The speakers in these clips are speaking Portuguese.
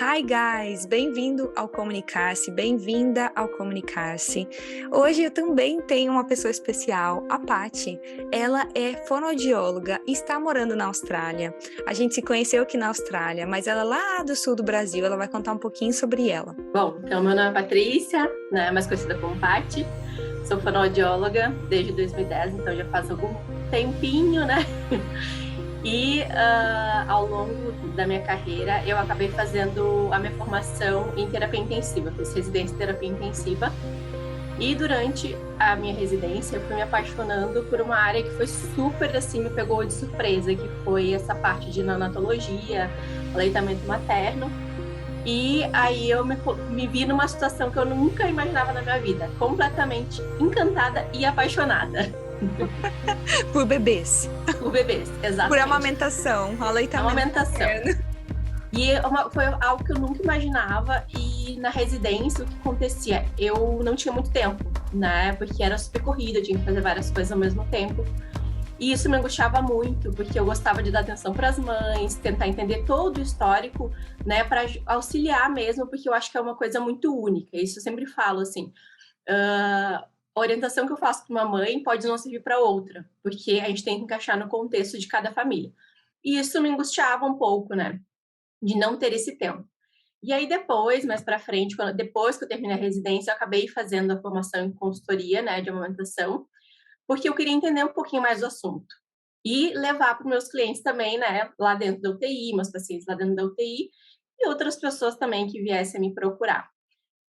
Hi guys, bem-vindo ao Comunicar-se, bem-vinda ao Comunicar-se. Hoje eu também tenho uma pessoa especial, a Paty. Ela é fonoaudióloga e está morando na Austrália. A gente se conheceu aqui na Austrália, mas ela é lá do sul do Brasil, ela vai contar um pouquinho sobre ela. Bom, então meu nome é Patrícia, né, mais conhecida como Paty. Sou fonoaudióloga desde 2010, então já faz algum tempinho, né? E ao longo da minha carreira, eu acabei fazendo a minha formação em terapia intensiva, fiz residência em terapia intensiva. E durante a minha residência, eu fui me apaixonando por uma área que foi super, assim, me pegou de surpresa, que foi essa parte de neonatologia, aleitamento materno. E aí eu me vi numa situação que eu nunca imaginava na minha vida, completamente encantada e apaixonada. Por bebês. Por bebês, exatamente. Por amamentação, aleitamento materno. E foi algo que eu nunca imaginava. E na residência, o que acontecia? Eu não tinha muito tempo, né? Porque era super corrida, eu tinha que fazer várias coisas ao mesmo tempo. E isso me angustiava muito, porque eu gostava de dar atenção para as mães, tentar entender todo o histórico, né? Para auxiliar mesmo, porque eu acho que é uma coisa muito única. Isso eu sempre falo, assim. A orientação que eu faço para uma mãe pode não servir para outra, porque a gente tem que encaixar no contexto de cada família. E isso me angustiava um pouco, né? De não ter esse tempo. E aí depois, mais para frente, depois que eu terminei a residência, eu acabei fazendo a formação em consultoria, né, de amamentação, porque eu queria entender um pouquinho mais do assunto. E levar para os meus clientes também, né, lá dentro da UTI, meus pacientes lá dentro da UTI, e outras pessoas também que viessem me procurar.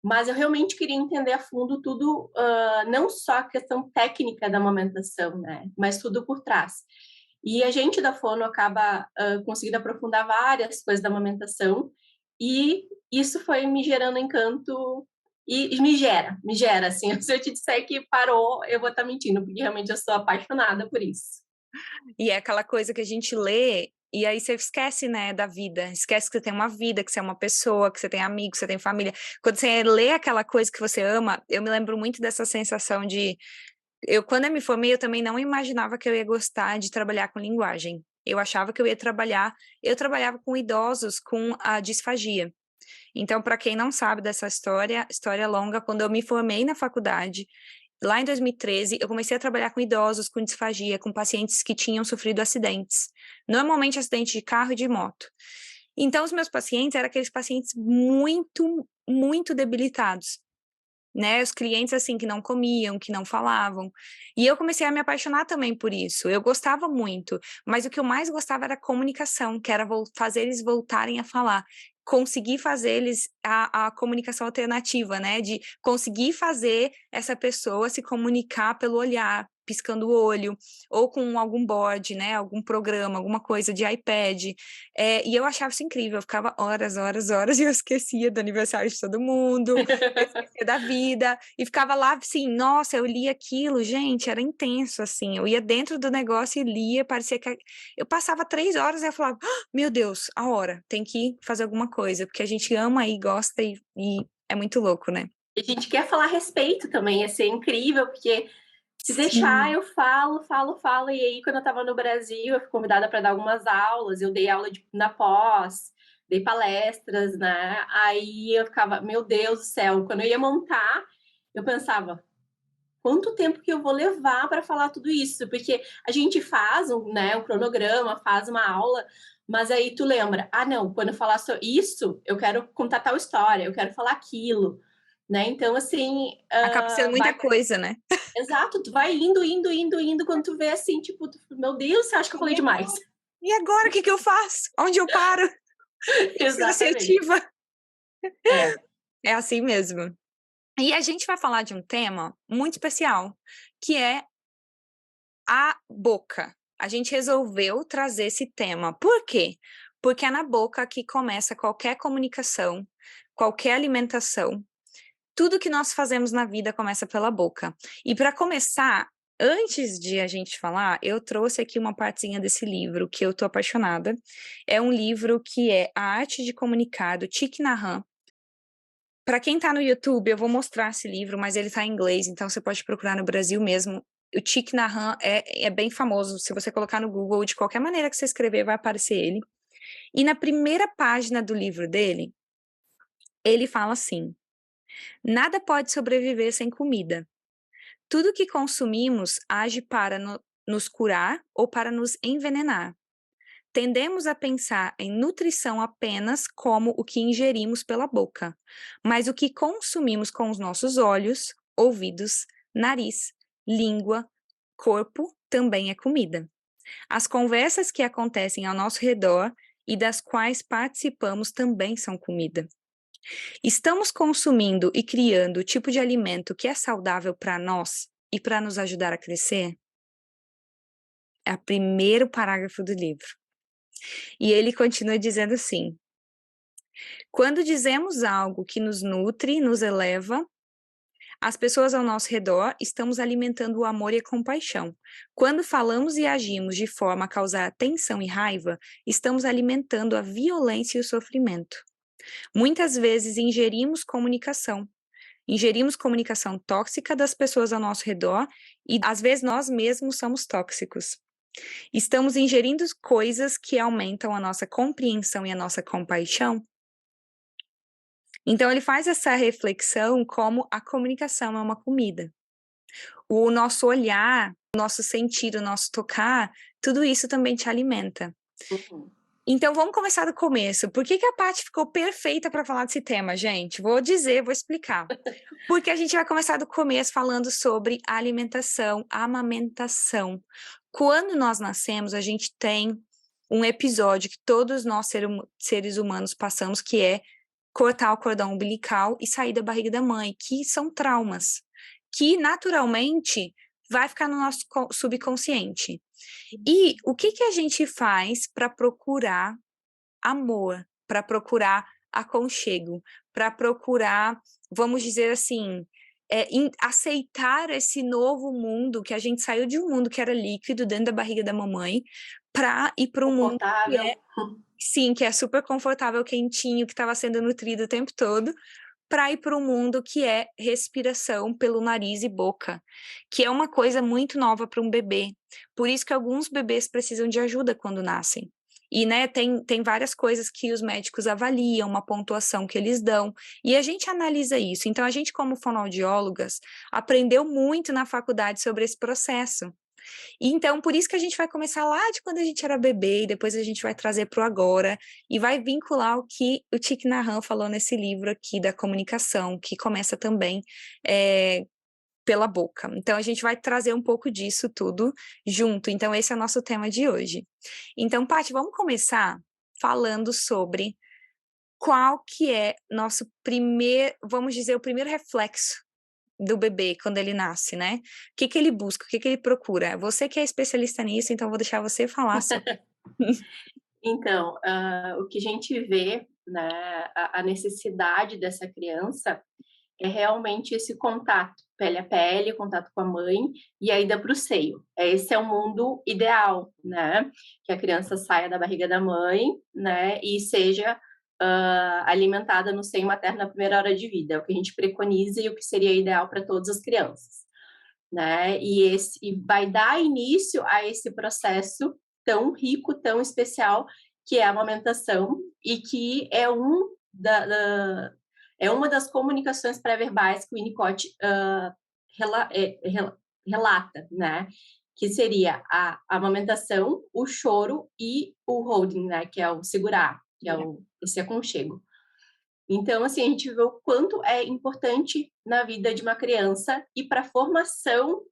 Mas eu realmente queria entender a fundo tudo, não só a questão técnica da amamentação, né, mas tudo por trás. E a gente da Fono acaba conseguindo aprofundar várias coisas da amamentação, e isso foi me gerando encanto, e me gera, assim, se eu te disser que parou, eu vou estar mentindo, porque realmente eu sou apaixonada por isso. E é aquela coisa que a gente lê e aí você esquece, né, da vida, esquece que você tem uma vida, que você é uma pessoa, que você tem amigos, que você tem família. Quando você lê aquela coisa que você ama, eu me lembro muito dessa sensação de quando eu me formei, eu também não imaginava que eu ia gostar de trabalhar com linguagem. Eu achava que eu trabalhava com idosos com a disfagia. Então, para quem não sabe dessa história longa, quando eu me formei na faculdade, lá em 2013, eu comecei a trabalhar com idosos com disfagia, com pacientes que tinham sofrido acidentes, normalmente acidentes de carro e de moto. Então, os meus pacientes eram aqueles pacientes muito, muito debilitados, né? Os clientes, assim, que não comiam, que não falavam. E eu comecei a me apaixonar também por isso. Eu gostava muito, mas o que eu mais gostava era a comunicação, que era fazer eles voltarem a falar. Conseguir fazer eles a comunicação alternativa, né? De conseguir fazer essa pessoa se comunicar pelo olhar, piscando o olho, ou com algum board, né? Algum programa, alguma coisa de iPad. E eu achava isso incrível. Eu ficava horas, horas, horas e eu esquecia do aniversário de todo mundo, da vida, e ficava lá assim, nossa, eu li aquilo, gente, era intenso, assim, eu ia dentro do negócio e lia, parecia que eu passava 3 horas e eu falava, meu Deus, a hora, tem que fazer alguma coisa, porque a gente ama e gosta e é muito louco, né? E a gente quer falar a respeito também, ia ser incrível, porque se deixar, Sim. eu falo, e aí quando eu estava no Brasil, eu fui convidada para dar algumas aulas, eu dei aula na pós, dei palestras, né? Aí eu ficava, meu Deus do céu, quando eu ia montar, eu pensava, quanto tempo que eu vou levar para falar tudo isso? Porque a gente faz um cronograma, faz uma aula, mas aí tu lembra, não, quando eu falar só isso, eu quero contar tal história, eu quero falar aquilo, né? Então, assim, Acaba sendo muita vai. coisa, né? Exato, tu vai indo, quando tu vê assim, tipo, meu Deus, você acha que eu falei demais? E agora, o que que eu faço? Onde eu paro? Tem que ser Exatamente. assertiva. É. É assim mesmo. E a gente vai falar de um tema muito especial, que é a boca. A gente resolveu trazer esse tema. Por quê? Porque é na boca que começa qualquer comunicação, qualquer alimentação. Tudo que nós fazemos na vida começa pela boca. E para começar, antes de a gente falar, eu trouxe aqui uma partezinha desse livro que eu tô apaixonada. É um livro que é A Arte de Comunicar, do Thich Nhat Hanh. Para quem tá no YouTube, eu vou mostrar esse livro, mas ele tá em inglês, então você pode procurar no Brasil mesmo. O Thich Nhat Hanh é bem famoso. Se você colocar no Google, de qualquer maneira que você escrever, vai aparecer ele. E na primeira página do livro dele, Ele fala assim: nada pode sobreviver sem comida. Tudo que consumimos age para nos curar ou para nos envenenar. Tendemos a pensar em nutrição apenas como o que ingerimos pela boca, mas o que consumimos com os nossos olhos, ouvidos, nariz, língua, corpo também é comida. As conversas que acontecem ao nosso redor e das quais participamos também são comida. Estamos consumindo e criando o tipo de alimento que é saudável para nós e para nos ajudar a crescer? É o primeiro parágrafo do livro. E ele continua dizendo assim: quando dizemos algo que nos nutre, nos eleva, as pessoas ao nosso redor, estamos alimentando o amor e a compaixão. Quando falamos e agimos de forma a causar tensão e raiva, estamos alimentando a violência e o sofrimento. Muitas vezes ingerimos comunicação tóxica das pessoas ao nosso redor e às vezes nós mesmos somos tóxicos. Estamos ingerindo coisas que aumentam a nossa compreensão e a nossa compaixão. Então ele faz essa reflexão como a comunicação é uma comida. O nosso olhar, o nosso sentir, o nosso tocar, tudo isso também te alimenta. Uhum. Então vamos começar do começo. Por que a Paty ficou perfeita para falar desse tema, gente? Vou explicar. Porque a gente vai começar do começo falando sobre alimentação, amamentação. Quando nós nascemos, a gente tem um episódio que todos nós seres humanos passamos, que é cortar o cordão umbilical e sair da barriga da mãe, que são traumas, que naturalmente vai ficar no nosso subconsciente. E o que a gente faz para procurar amor, para procurar aconchego, para procurar, vamos dizer assim, aceitar esse novo mundo, que a gente saiu de um mundo que era líquido dentro da barriga da mamãe, para ir para um mundo que é super confortável, quentinho, que estava sendo nutrido o tempo todo, para ir para um mundo que é respiração pelo nariz e boca, que é uma coisa muito nova para um bebê. Por isso que alguns bebês precisam de ajuda quando nascem. E, né, tem várias coisas que os médicos avaliam, uma pontuação que eles dão, e a gente analisa isso. Então, a gente, como fonoaudiólogas, aprendeu muito na faculdade sobre esse processo. E então, por isso que a gente vai começar lá de quando a gente era bebê, e depois a gente vai trazer para o agora, e vai vincular o que o Thich Nhat Hanh falou nesse livro aqui da comunicação, que começa também pela boca. Então, a gente vai trazer um pouco disso tudo junto. Então, esse é o nosso tema de hoje. Então, Paty, vamos começar falando sobre qual que é nosso primeiro, vamos dizer, o primeiro reflexo do bebê quando ele nasce, né? O que ele busca, o que ele procura? Você que é especialista nisso, então vou deixar você falar sobre. Então, o que a gente vê, né, a necessidade dessa criança é realmente esse contato, pele a pele, contato com a mãe, e a ida para o seio. Esse é o mundo ideal, né? Que a criança saia da barriga da mãe, né? E seja alimentada no seio materno na primeira hora de vida. É o que a gente preconiza e o que seria ideal para todas as crianças, né? E vai dar início a esse processo tão rico, tão especial, que é a amamentação, e que é uma das comunicações pré-verbais que o Winnicott relata, né? Que seria a amamentação, o choro e o holding, né? Que é o segurar, que é esse aconchego. Então, assim, a gente vê o quanto é importante na vida de uma criança e para a formação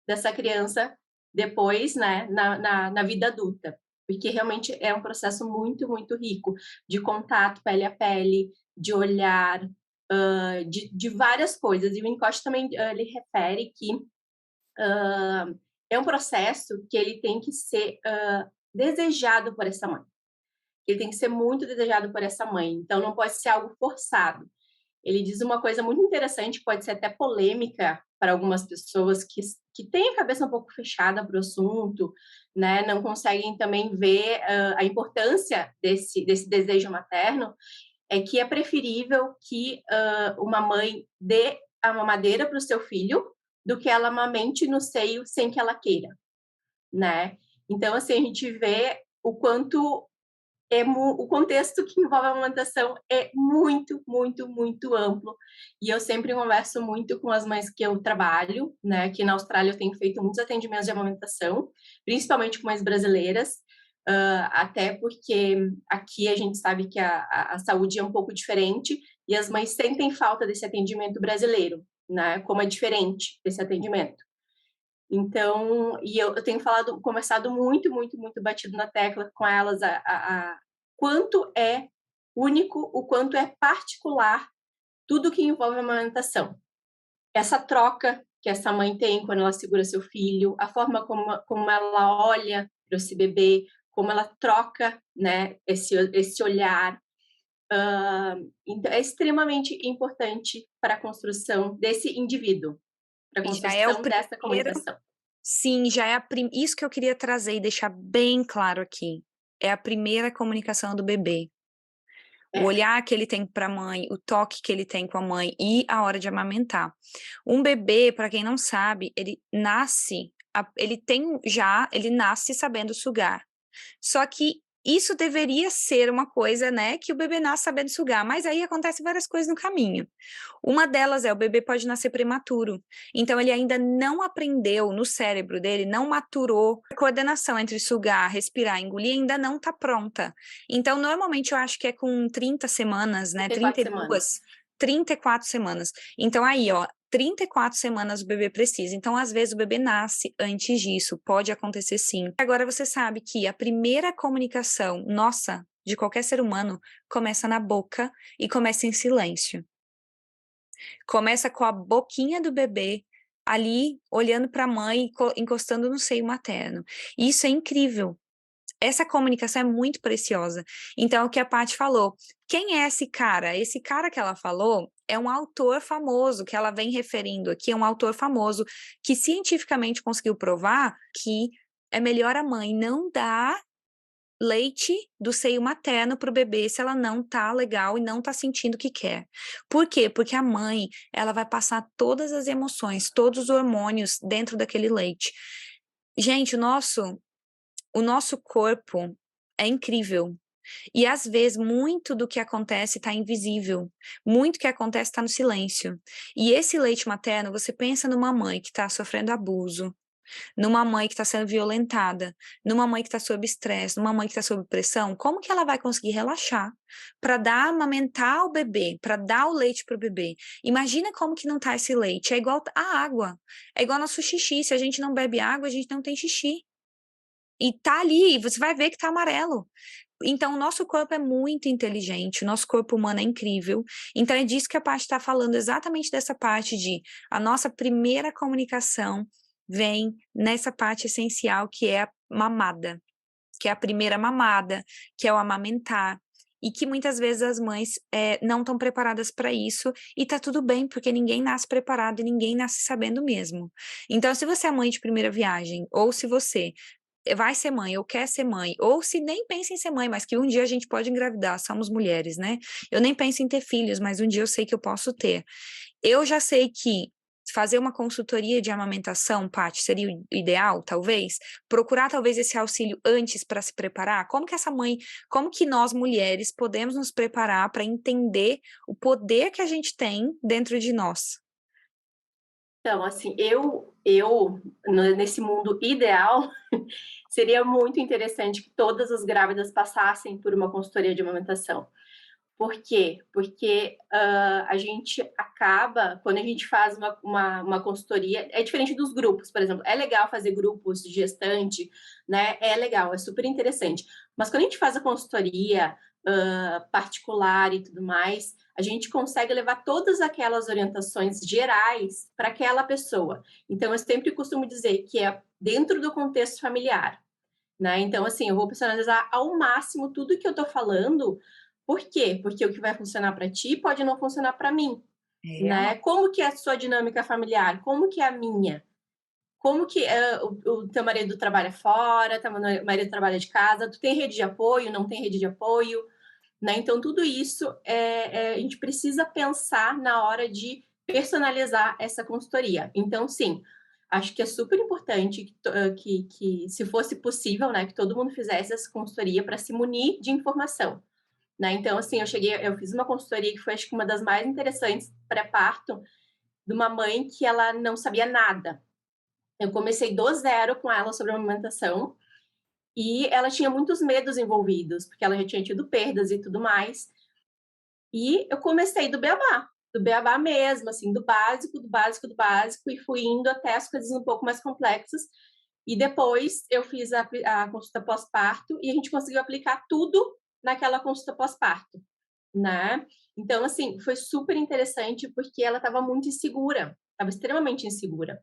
dessa criança depois, né, na vida adulta. Porque realmente é um processo muito, muito rico de contato pele a pele, de olhar, de várias coisas. E o Winnicott também ele refere que é um processo que ele tem que ser desejado por essa mãe. Ele tem que ser muito desejado por essa mãe. Então, não pode ser algo forçado. Ele diz uma coisa muito interessante, pode ser até polêmica para algumas pessoas que têm a cabeça um pouco fechada para o assunto, né? Não conseguem também ver a importância desse desejo materno, é que é preferível que uma mãe dê a mamadeira para o seu filho do que ela amamente no seio sem que ela queira, né? Então, assim, a gente vê o quanto o contexto que envolve a amamentação é muito, muito, muito amplo. E eu sempre converso muito com as mães que eu trabalho, né? Aqui na Austrália eu tenho feito muitos atendimentos de amamentação, principalmente com mães brasileiras, até porque aqui a gente sabe que a saúde é um pouco diferente e as mães sentem falta desse atendimento brasileiro, né? Como é diferente desse atendimento. Então, e eu tenho conversado muito, muito, muito batido na tecla com elas quanto é único, o quanto é particular tudo que envolve a amamentação. Essa troca que essa mãe tem quando ela segura seu filho, a forma como ela olha para esse bebê, como ela troca, né, esse olhar. Então, é extremamente importante para a construção desse indivíduo, para a E já é o construção dessa primeiro comunicação. sim, já é isso que eu queria trazer e deixar bem claro aqui, é a primeira comunicação do bebê. O É, olhar que ele tem para a mãe, o toque que ele tem com a mãe e a hora de amamentar. Um bebê, para quem não sabe, ele nasce, ele nasce sabendo sugar. Só que isso deveria ser uma coisa, né, que o bebê nasce sabendo sugar, mas aí acontece várias coisas no caminho. Uma delas é o bebê pode nascer prematuro, então ele ainda não aprendeu no cérebro dele, não maturou a coordenação entre sugar, respirar, engolir, ainda não está pronta. Então, normalmente eu acho que é com 30 semanas, né, 34 semanas. 34 semanas. Então aí, ó, 34 semanas o bebê precisa. Então, às vezes, o bebê nasce antes disso. Pode acontecer sim. Agora, você sabe que a primeira comunicação nossa, de qualquer ser humano, começa na boca e começa em silêncio. Começa com a boquinha do bebê ali, olhando para a mãe, encostando no seio materno. E isso é incrível. Essa comunicação é muito preciosa. Então, o que a Paty falou, quem é esse cara? Esse cara que ela falou é um autor famoso, que ela vem referindo aqui, é um autor famoso, que cientificamente conseguiu provar que é melhor a mãe não dar leite do seio materno para o bebê se ela não tá legal e não tá sentindo o que quer. Por quê? Porque a mãe, ela vai passar todas as emoções, todos os hormônios dentro daquele leite. Gente, o nosso corpo é incrível. E às vezes muito do que acontece está invisível, muito que acontece está no silêncio. E esse leite materno, você pensa numa mãe que está sofrendo abuso, numa mãe que está sendo violentada, numa mãe que está sob estresse, numa mãe que está sob pressão, como que ela vai conseguir relaxar para amamentar o bebê, para dar o leite para o bebê? Imagina como que não tá esse leite. É igual a água, é igual nosso xixi. Se a gente não bebe água, a gente não tem xixi. E tá ali, você vai ver que tá amarelo. Então, o nosso corpo é muito inteligente, o nosso corpo humano é incrível. Então, é disso que a parte está falando, exatamente dessa parte de a nossa primeira comunicação vem nessa parte essencial que é a mamada, que é a primeira mamada, que é o amamentar. E que muitas vezes as mães não estão preparadas para isso, e tá tudo bem, porque ninguém nasce preparado e ninguém nasce sabendo mesmo. Então, se você é mãe de primeira viagem, ou se você vai ser mãe ou quer ser mãe, ou se nem pensa em ser mãe, mas que um dia a gente pode engravidar, somos mulheres, né? Eu nem penso em ter filhos, mas um dia eu sei que eu posso ter. Eu já sei que fazer uma consultoria de amamentação, Paty, seria o ideal, talvez? Procurar talvez esse auxílio antes para se preparar? Como que nós mulheres podemos nos preparar para entender o poder que a gente tem dentro de nós? Então, assim, nesse mundo ideal, seria muito interessante que todas as grávidas passassem por uma consultoria de amamentação. Por quê? Porque a gente acaba, quando a gente faz uma consultoria, é diferente dos grupos, por exemplo. É legal fazer grupos de gestante, né? É legal, é super interessante. Mas quando a gente faz a consultoria particular e tudo mais, a gente consegue levar todas aquelas orientações gerais para aquela pessoa. Então, eu sempre costumo dizer que é dentro do contexto familiar, né? Então, assim, eu vou personalizar ao máximo tudo que eu estou falando. Por quê? Porque o que vai funcionar para ti pode não funcionar para mim, né? Como que é a sua dinâmica familiar? Como que é a minha? Como que o teu marido trabalha fora, teu marido trabalha de casa? Tu tem rede de apoio? Não tem rede de apoio? Né? Então, tudo isso a gente precisa pensar na hora de personalizar essa consultoria. Então, sim, Acho que é super importante que se fosse possível, né, que todo mundo fizesse essa consultoria para se munir de informação, né? Então, assim, eu fiz uma consultoria que foi, acho que uma das mais interessantes pré-parto, de uma mãe que ela não sabia nada. Eu comecei do zero com ela sobre a amamentação e ela tinha muitos medos envolvidos, porque ela já tinha tido perdas e tudo mais. E eu comecei do beabá mesmo, assim, do básico, do básico, do básico, e fui indo até as coisas um pouco mais complexas. E depois eu fiz a consulta pós-parto e a gente conseguiu aplicar tudo naquela consulta pós-parto, né? Então, assim, foi super interessante porque ela estava muito insegura, estava extremamente insegura.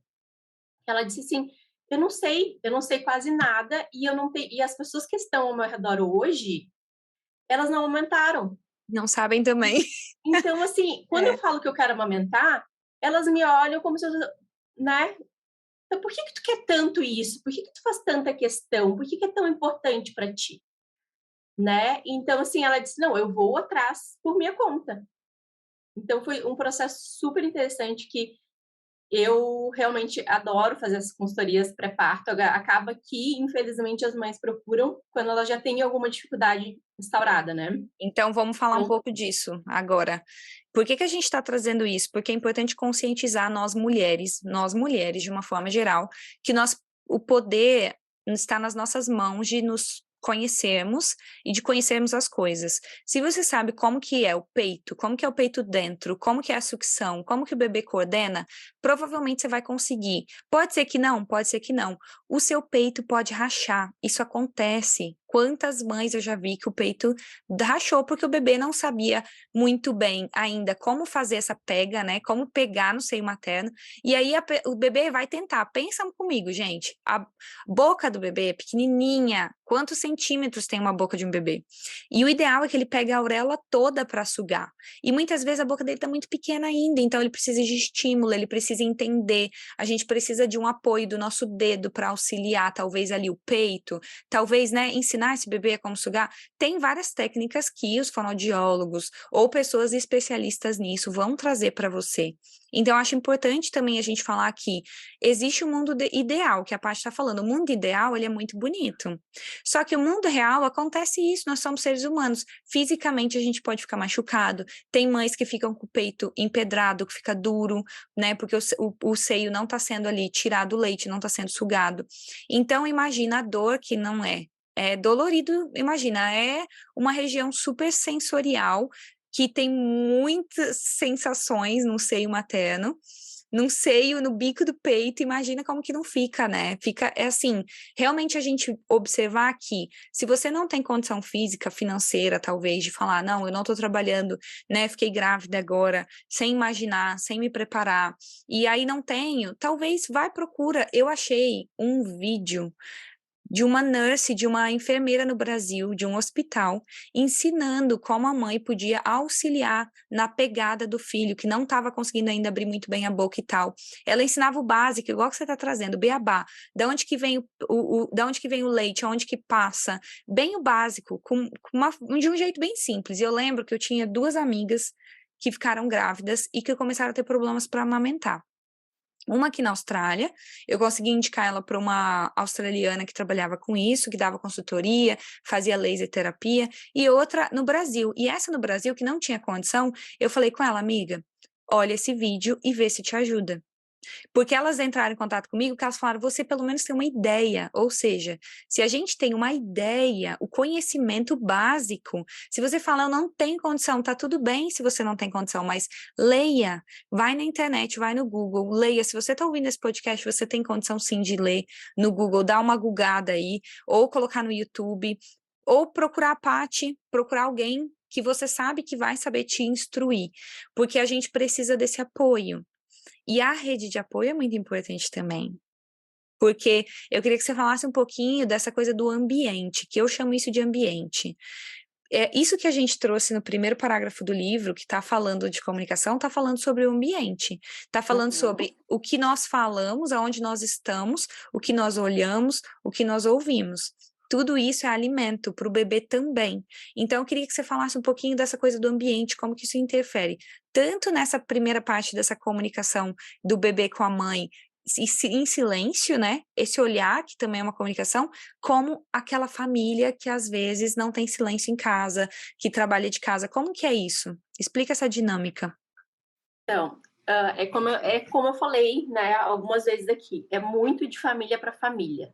Ela disse assim: eu não sei quase nada e eu não tenho, e as pessoas que estão ao meu redor hoje, elas não aumentaram. Não sabem também. Então, assim, quando eu falo que eu quero amamentar, elas me olham como se eu, né? Então, por que que tu quer tanto isso? Por que que tu faz tanta questão? Por que que é tão importante para ti? Né? Então, assim, ela disse: não, eu vou atrás por minha conta. Então, foi um processo super interessante que eu realmente adoro fazer as consultorias pré-parto. Acaba que, infelizmente, as mães procuram quando elas já têm alguma dificuldade instaurada, né? Então, vamos falar um Então, pouco disso agora. Por que que a gente está trazendo isso? Porque é importante conscientizar nós mulheres, de uma forma geral, que o poder está nas nossas mãos de nos conhecermos e de conhecermos as coisas. Se você sabe como que é o peito, como que é o peito dentro, como que é a sucção, como que o bebê coordena, provavelmente você vai conseguir. Pode ser que não, pode ser que não. O seu peito pode rachar, isso acontece. Quantas mães eu já vi que o peito rachou porque o bebê não sabia muito bem ainda como fazer essa pega, né? Como pegar no seio materno. E aí o bebê vai tentar. Pensa comigo, gente. A boca do bebê é pequenininha. Quantos centímetros tem uma boca de um bebê? E o ideal é que ele pegue a auréola toda para sugar. E muitas vezes a boca dele está muito pequena ainda, então ele precisa de estímulo, ele precisa entender. A gente precisa de um apoio do nosso dedo para auxiliar, talvez ali o peito, talvez, né, ensinar esse bebê a como sugar. Tem várias técnicas que os fonoaudiólogos ou pessoas especialistas nisso vão trazer para você. Então, eu acho importante também a gente falar que existe o mundo ideal, que a Paty está falando. O mundo ideal, ele é muito bonito. Só que o mundo real acontece isso, nós somos seres humanos. Fisicamente, a gente pode ficar machucado. Tem mães que ficam com o peito empedrado, que fica duro, né? Porque o seio não está sendo ali tirado o leite, não está sendo sugado. Então, imagina a dor que não é. É dolorido, imagina, é uma região super sensorial que tem muitas sensações no seio materno, no seio, no bico do peito, imagina como que não fica, né? Fica, é assim, realmente a gente observar que se você não tem condição física, financeira, talvez, de falar, não, eu não tô trabalhando, né? Fiquei grávida agora, sem imaginar, sem me preparar, e aí não tenho, talvez vai procura. Eu achei um vídeo de uma nurse, de uma enfermeira no Brasil, de um hospital, ensinando como a mãe podia auxiliar na pegada do filho, que não estava conseguindo ainda abrir muito bem a boca e tal. Ela ensinava o básico, igual que você está trazendo, o beabá, da onde que vem da onde que vem o leite, aonde que passa, bem o básico, de um jeito bem simples. E eu lembro que eu tinha 2 amigas que ficaram grávidas e que começaram a ter problemas para amamentar. Uma aqui na Austrália, eu consegui indicar ela para uma australiana que trabalhava com isso, que dava consultoria, fazia laser terapia, e outra no Brasil. E essa no Brasil, que não tinha condição, eu falei com ela, amiga, olha esse vídeo e vê se te ajuda. Porque elas entraram em contato comigo, que elas falaram, você pelo menos tem uma ideia, ou seja, se a gente tem uma ideia, o conhecimento básico, se você fala, eu não tenho condição, tá tudo bem se você não tem condição, mas leia, vai na internet, vai no Google, leia, se você tá ouvindo esse podcast, você tem condição sim de ler no Google, dá uma googada aí, ou colocar no YouTube, ou procurar a Paty, procurar alguém que você sabe que vai saber te instruir, porque a gente precisa desse apoio. E a rede de apoio é muito importante também, porque eu queria que você falasse um pouquinho dessa coisa do ambiente, que eu chamo isso de ambiente. É, isso que a gente trouxe no primeiro parágrafo do livro, que está falando de comunicação, está falando sobre o ambiente, está falando sobre o que nós falamos, aonde nós estamos, o que nós olhamos, o que nós ouvimos. Tudo isso é alimento para o bebê também. Então, eu queria que você falasse um pouquinho dessa coisa do ambiente, como que isso interfere, tanto nessa primeira parte dessa comunicação do bebê com a mãe, em silêncio, né? Esse olhar, que também é uma comunicação, como aquela família que às vezes não tem silêncio em casa, que trabalha de casa. Como que é isso? Explica essa dinâmica. Então, é como eu falei, né, algumas vezes aqui, é muito de família para família,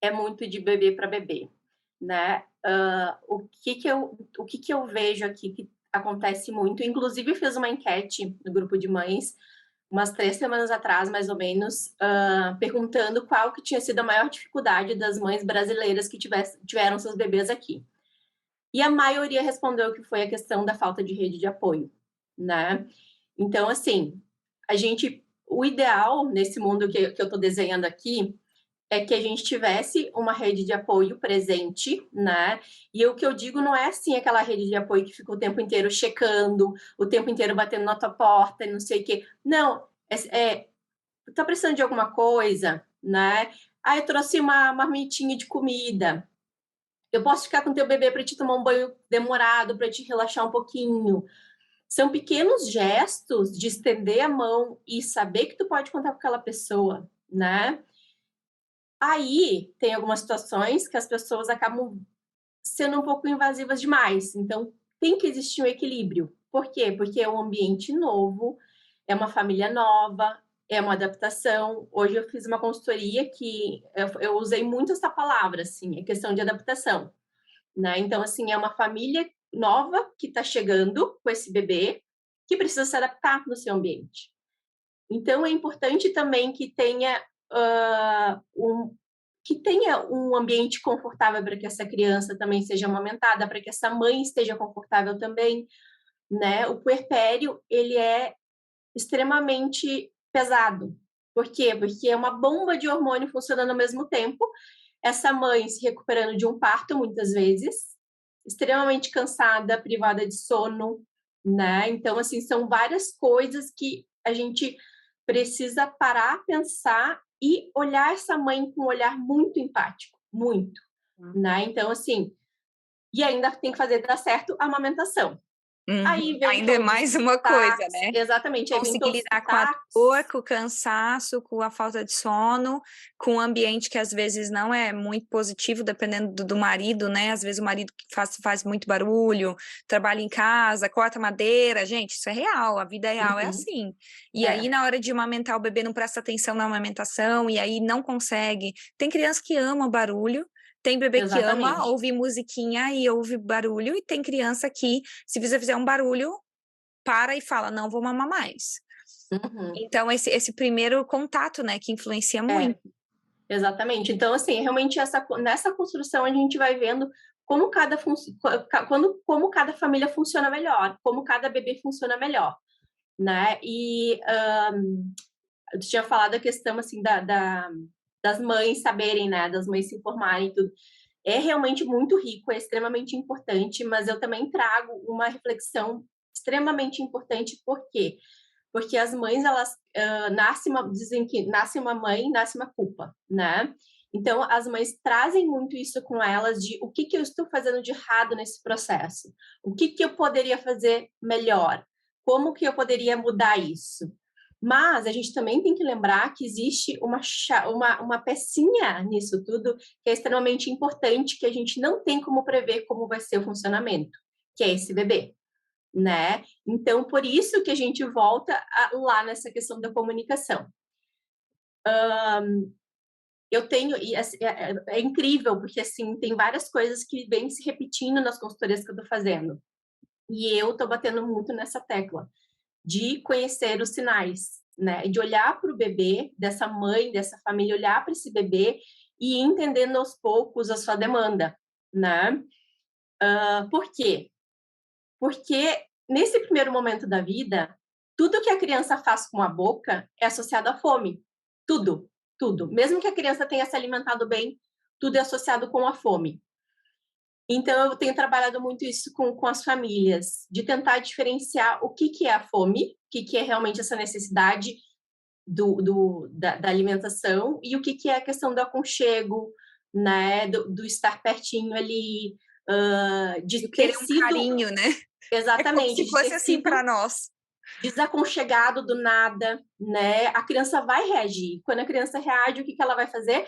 é muito de bebê para bebê, né? O que que eu vejo aqui que acontece muito, inclusive eu fiz uma enquete no grupo de mães, umas 3 semanas atrás, mais ou menos, perguntando qual que tinha sido a maior dificuldade das mães brasileiras que tiveram seus bebês aqui. E a maioria respondeu que foi a questão da falta de rede de apoio, né? Então, assim, o ideal nesse mundo que eu estou desenhando aqui é que a gente tivesse uma rede de apoio presente, né? E o que eu digo não é assim aquela rede de apoio que fica o tempo inteiro checando, o tempo inteiro batendo na tua porta e não sei o quê. Não, tá precisando de alguma coisa, né? Ah, eu trouxe uma marmitinha de comida. Eu posso ficar com teu bebê para te tomar um banho demorado, para te relaxar um pouquinho. São pequenos gestos de estender a mão e saber que tu pode contar com aquela pessoa, né? Aí tem algumas situações que as pessoas acabam sendo um pouco invasivas demais. Então tem que existir um equilíbrio. Por quê? Porque é um ambiente novo, é uma família nova, é uma adaptação. Hoje eu fiz uma consultoria que eu usei muito essa palavra, assim, é questão de adaptação, né? Então, assim, é uma família nova que está chegando com esse bebê que precisa se adaptar no seu ambiente. Então, é importante também que tenha um ambiente confortável para que essa criança também seja amamentada, para que essa mãe esteja confortável também, né? O puerpério, ele é extremamente pesado. Por quê? Porque é uma bomba de hormônio funcionando ao mesmo tempo. Essa mãe se recuperando de um parto, muitas vezes, extremamente cansada, privada de sono, né? Então, assim, são várias coisas que a gente precisa parar, pensar e olhar essa mãe com um olhar muito empático, muito, né? Então, assim, e ainda tem que fazer dar certo a amamentação. Aí vem Ainda é todos os mais uma coisa, pitacs, né? exatamente, aí vem Conseguir todos os lidar com a pitacs. dor, com o cansaço, com a falta de sono, com um ambiente que às vezes não é muito positivo, dependendo do marido, né? Às vezes o marido que faz muito barulho, trabalha em casa, corta madeira. Gente, isso é real, a vida real é Uhum, assim. E aí, é, na hora de amamentar, o bebê não presta atenção na amamentação, e aí não consegue. Tem criança que ama barulho. Tem bebê que ama exatamente. ouvir musiquinha e ouve barulho, e tem criança que, se você fizer um barulho, para e fala, não vou mamar mais. Uhum, Então, esse primeiro contato, né, que influencia muito. é, exatamente. Então, assim, realmente nessa construção a gente vai vendo como como cada família funciona melhor, como cada bebê funciona melhor, né? E eu tinha falado a questão assim das mães saberem, né? Das mães se informarem e tudo. É realmente muito rico, é extremamente importante, mas eu também trago uma reflexão extremamente importante, por quê? Porque as mães, elas dizem que nasce uma mãe, nasce uma culpa, né? Então, as mães trazem muito isso com elas de o que eu estou fazendo de errado nesse processo? O que eu poderia fazer melhor? Como que eu poderia mudar isso? Mas a gente também tem que lembrar que existe uma pecinha nisso tudo que é extremamente importante, que a gente não tem como prever como vai ser o funcionamento, que é esse bebê, né? Então, por isso que a gente volta lá nessa questão da comunicação. Eu tenho, e assim, é incrível, porque assim, tem várias coisas que vêm se repetindo nas consultorias que eu estou fazendo. E eu estou batendo muito nessa tecla de conhecer os sinais, né? De olhar para o bebê, dessa mãe, dessa família, olhar para esse bebê e ir entendendo aos poucos a sua demanda, né? Por quê? Porque nesse primeiro momento da vida, tudo que a criança faz com a boca é associado à fome. Tudo, tudo. Mesmo que a criança tenha se alimentado bem, tudo é associado com a fome. Então, eu tenho trabalhado muito isso com as famílias, de tentar diferenciar o que é a fome, o que é realmente essa necessidade da alimentação, e o que é a questão do aconchego, né, do estar pertinho ali, De de ter querer um sido carinho, né? É como exatamente, se de ter fosse assim para sido nós. desaconchegado do nada, né? A criança vai reagir. Quando a criança reage, o que ela vai fazer?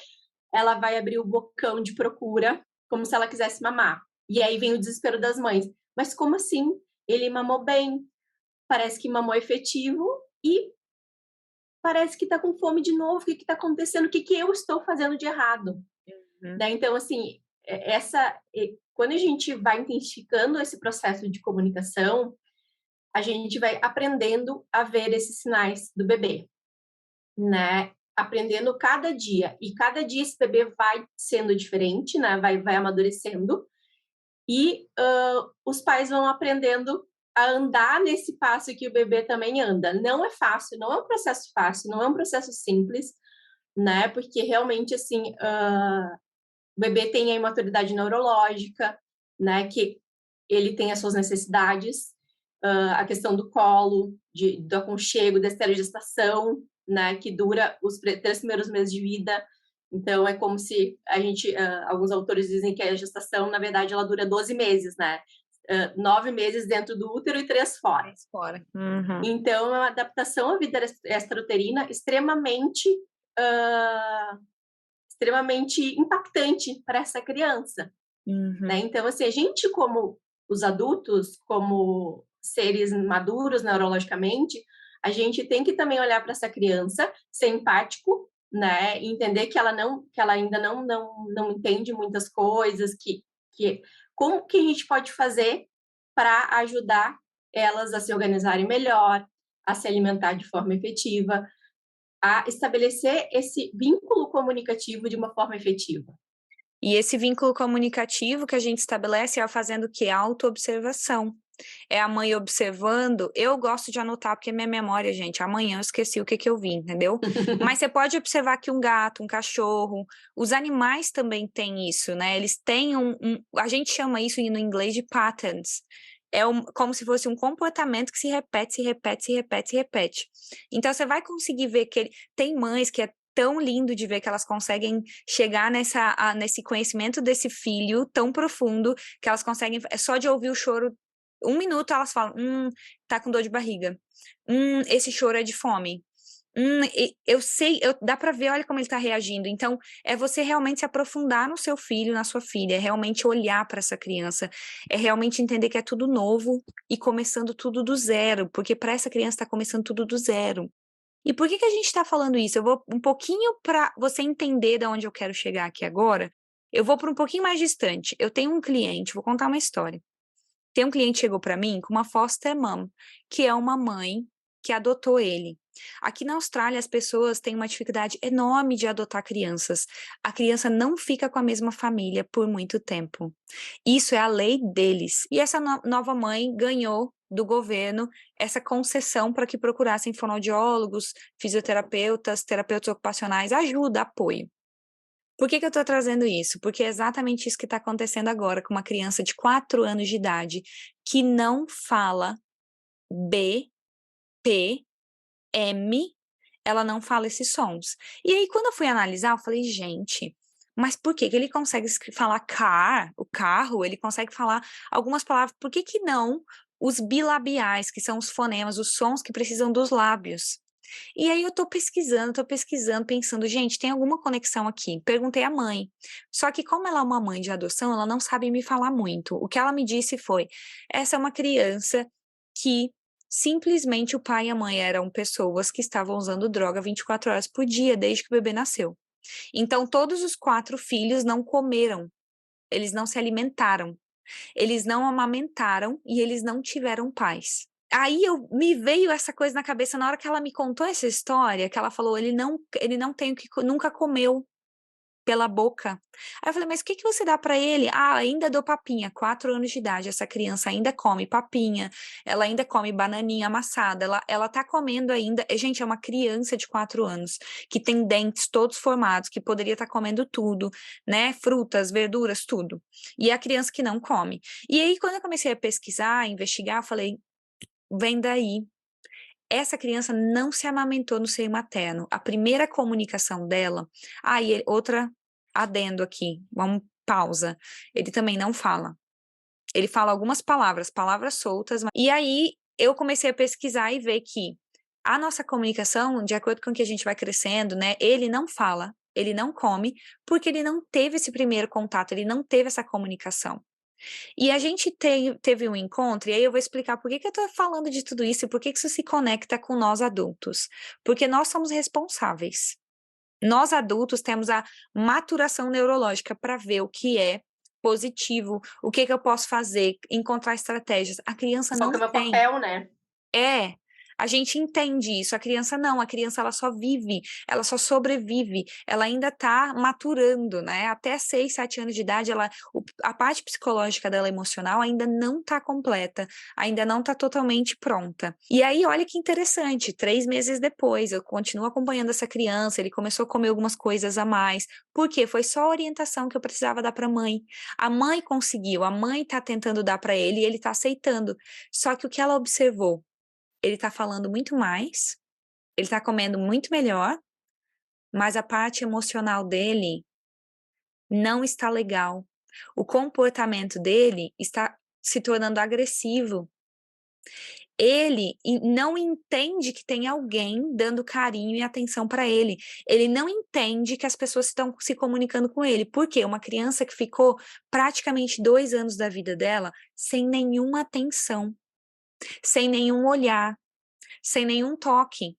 Ela vai abrir o bocão de procura, como se ela quisesse mamar. E aí vem o desespero das mães. Mas como assim? Ele mamou bem, parece que mamou efetivo e parece que tá com fome de novo. O que tá acontecendo? O que eu estou fazendo de errado? Uhum. Né? Então, assim, quando a gente vai intensificando esse processo de comunicação, a gente vai aprendendo a ver esses sinais do bebê, né? Aprendendo cada dia. E cada dia esse bebê vai sendo diferente, né? Vai amadurecendo. E os pais vão aprendendo a andar nesse passo que o bebê também anda. Não é fácil, não é um processo fácil, não é um processo simples, né? Porque realmente, assim, o bebê tem a imaturidade neurológica, né? Que ele tem as suas necessidades, a questão do colo, do aconchego, da esterogestação, né? Que dura os 3 primeiros meses de vida. Então, é como se alguns autores dizem que a gestação, na verdade, ela dura 12 meses, né? 9 meses dentro do útero e 3 fora. Fora. Uhum. Então, é uma adaptação à vida extrauterina extremamente impactante para essa criança. Uhum. Né? Então, assim, a gente, como os adultos, como seres maduros neurologicamente, a gente tem que também olhar para essa criança, ser empático, né? E entender que ela ainda não entende muitas coisas, como que a gente pode fazer para ajudar elas a se organizarem melhor, a se alimentar de forma efetiva, a estabelecer esse vínculo comunicativo de uma forma efetiva. E esse vínculo comunicativo que a gente estabelece é fazendo o quê? Autoobservação. É a mãe observando. Eu gosto de anotar, porque minha memória, gente, amanhã eu esqueci o que eu vi, entendeu? Mas você pode observar que um gato, um cachorro, os animais também têm isso, né? Eles têm a gente chama isso no inglês de patterns. Como se fosse um comportamento que se repete, se repete, se repete, se repete. Então, você vai conseguir ver que tem mães que é tão lindo de ver que elas conseguem chegar nesse conhecimento desse filho tão profundo, que elas conseguem, só de ouvir o choro, 1 minuto elas falam, tá com dor de barriga, esse choro é de fome, eu sei, dá pra ver, olha como ele tá reagindo. Então, é você realmente se aprofundar no seu filho, na sua filha, é realmente olhar para essa criança, é realmente entender que é tudo novo e começando tudo do zero, porque para essa criança tá começando tudo do zero. E por que a gente está falando isso? Eu vou um pouquinho para você entender de onde eu quero chegar aqui agora. Eu vou para um pouquinho mais distante. Eu tenho um cliente, vou contar uma história. Tem um cliente que chegou para mim com uma foster mom, que é uma mãe que adotou ele. Aqui na Austrália, as pessoas têm uma dificuldade enorme de adotar crianças. A criança não fica com a mesma família por muito tempo. Isso é a lei deles. E essa nova mãe ganhou do governo essa concessão para que procurassem fonoaudiólogos, fisioterapeutas, terapeutas ocupacionais, ajuda, apoio. Por que eu estou trazendo isso? Porque é exatamente isso que está acontecendo agora com uma criança de 4 anos de idade que não fala B, P, M, ela não fala esses sons. E aí, quando eu fui analisar, eu falei, gente, mas por que ele consegue falar car, o carro, ele consegue falar algumas palavras, por que não os bilabiais, que são os fonemas, os sons que precisam dos lábios? E aí eu tô pesquisando, pensando, gente, tem alguma conexão aqui? Perguntei à mãe. Só que como ela é uma mãe de adoção, ela não sabe me falar muito. O que ela me disse foi: essa é uma criança que simplesmente o pai e a mãe eram pessoas que estavam usando droga 24 horas por dia desde que o bebê nasceu. Então todos os 4 filhos não comeram, eles não se alimentaram, eles não amamentaram e eles não tiveram pais. Aí me veio essa coisa na cabeça na hora que ela me contou essa história, que ela falou, ele não tem o que nunca comeu pela boca. Aí eu falei, mas o que você dá pra ele? Ainda dou papinha, 4 anos de idade, essa criança ainda come papinha, ela ainda come bananinha amassada, ela tá comendo ainda, gente, é uma criança de 4 anos, que tem dentes todos formados, que poderia estar comendo tudo, né, frutas, verduras, tudo, e é a criança que não come. E aí, quando eu comecei a pesquisar, a investigar, eu falei, vem daí. Essa criança não se amamentou no seio materno. A primeira comunicação dela. E outra adendo aqui, vamos pausa. Ele também não fala. Ele fala algumas palavras soltas. E aí, eu comecei a pesquisar e ver que a nossa comunicação, de acordo com que a gente vai crescendo, né, ele não fala, ele não come, porque ele não teve esse primeiro contato, ele não teve essa comunicação. E a gente teve um encontro, e aí eu vou explicar por que que eu tô falando de tudo isso e por que que isso se conecta com nós adultos. Porque nós somos responsáveis. Nós adultos temos a maturação neurológica para ver o que é positivo, o que que eu posso fazer, encontrar estratégias. A criança Qual não que é o meu tem. papel, né? É, a gente entende isso, a criança não, a criança ela só vive, ela só sobrevive, ela ainda tá maturando, né, até 6, 7 anos de idade a parte psicológica dela, emocional, ainda não tá completa, ainda não tá totalmente pronta. E aí olha que interessante, 3 meses depois, eu continuo acompanhando essa criança, ele começou a comer algumas coisas a mais, por quê? Foi só a orientação que eu precisava dar pra mãe. A mãe conseguiu, a mãe tá tentando dar pra ele e ele tá aceitando, só que o que ela observou? Ele tá falando muito mais, ele tá comendo muito melhor, mas a parte emocional dele não está legal. O comportamento dele está se tornando agressivo. Ele não entende que tem alguém dando carinho e atenção para ele. Ele não entende que as pessoas estão se comunicando com ele. Por quê? Uma criança que ficou praticamente 2 anos da vida dela sem nenhuma atenção, sem nenhum olhar, sem nenhum toque.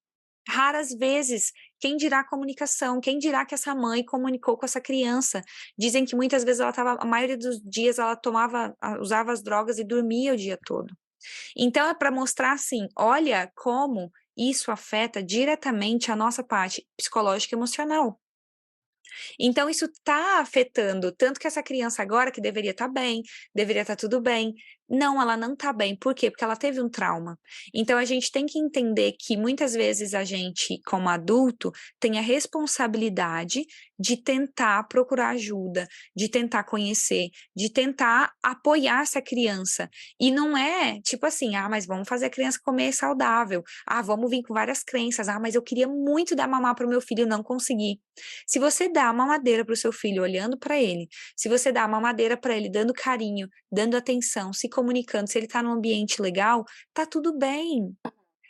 Raras vezes, quem dirá comunicação, quem dirá que essa mãe comunicou com essa criança. Dizem que muitas vezes ela estava, a maioria dos dias ela usava as drogas e dormia o dia todo. Então é para mostrar assim, olha como isso afeta diretamente a nossa parte psicológica e emocional. Então isso está afetando, tanto que essa criança agora que deveria estar bem, deveria estar tudo bem, não, ela não está bem. Por quê? Porque ela teve um trauma. Então a gente tem que entender que muitas vezes a gente, como adulto, tem a responsabilidade de tentar procurar ajuda, de tentar conhecer, de tentar apoiar essa criança. E não é tipo assim, ah, mas vamos fazer a criança comer saudável. Ah, vamos vir com várias crenças. Ah, mas eu queria muito dar mamar para o meu filho e não consegui. Se você dá a mamadeira para o seu filho olhando para ele, se você dá a mamadeira para ele dando carinho, dando atenção, se comunicando, se ele está num ambiente legal, tá tudo bem.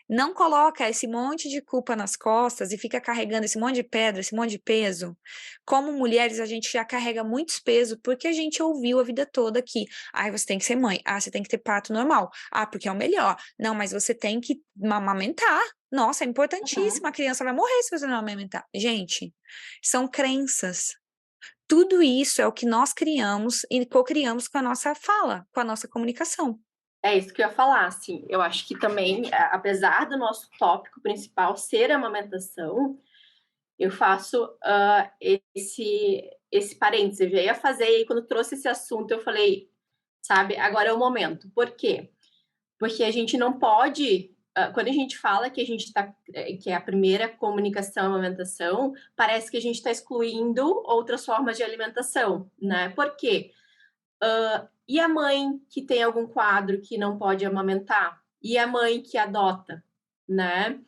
Não coloca esse monte de culpa nas costas e fica carregando esse monte de pedra, esse monte de peso. Como mulheres, a gente já carrega muitos pesos porque a gente ouviu a vida toda que, ah, você tem que ser mãe, ah, você tem que ter parto normal, ah, porque é o melhor. Não, mas você tem que amamentar. Nossa, é Uhum. importantíssimo, a criança vai morrer se você não amamentar. Gente, são crenças. Tudo isso é o que nós criamos e co-criamos com a nossa fala, com a nossa comunicação. É isso que eu ia falar, assim. Eu acho que também, apesar do nosso tópico principal ser a amamentação, eu faço esse parênteses. Eu já ia fazer, e quando trouxe esse assunto, eu falei, sabe, agora é o momento. Por quê? Porque a gente não pode. Quando a gente fala que a gente está, que é a primeira comunicação, amamentação, parece que a gente está excluindo outras formas de alimentação, né? Por quê? E a mãe que tem algum quadro que não pode amamentar? E a mãe que adota, né?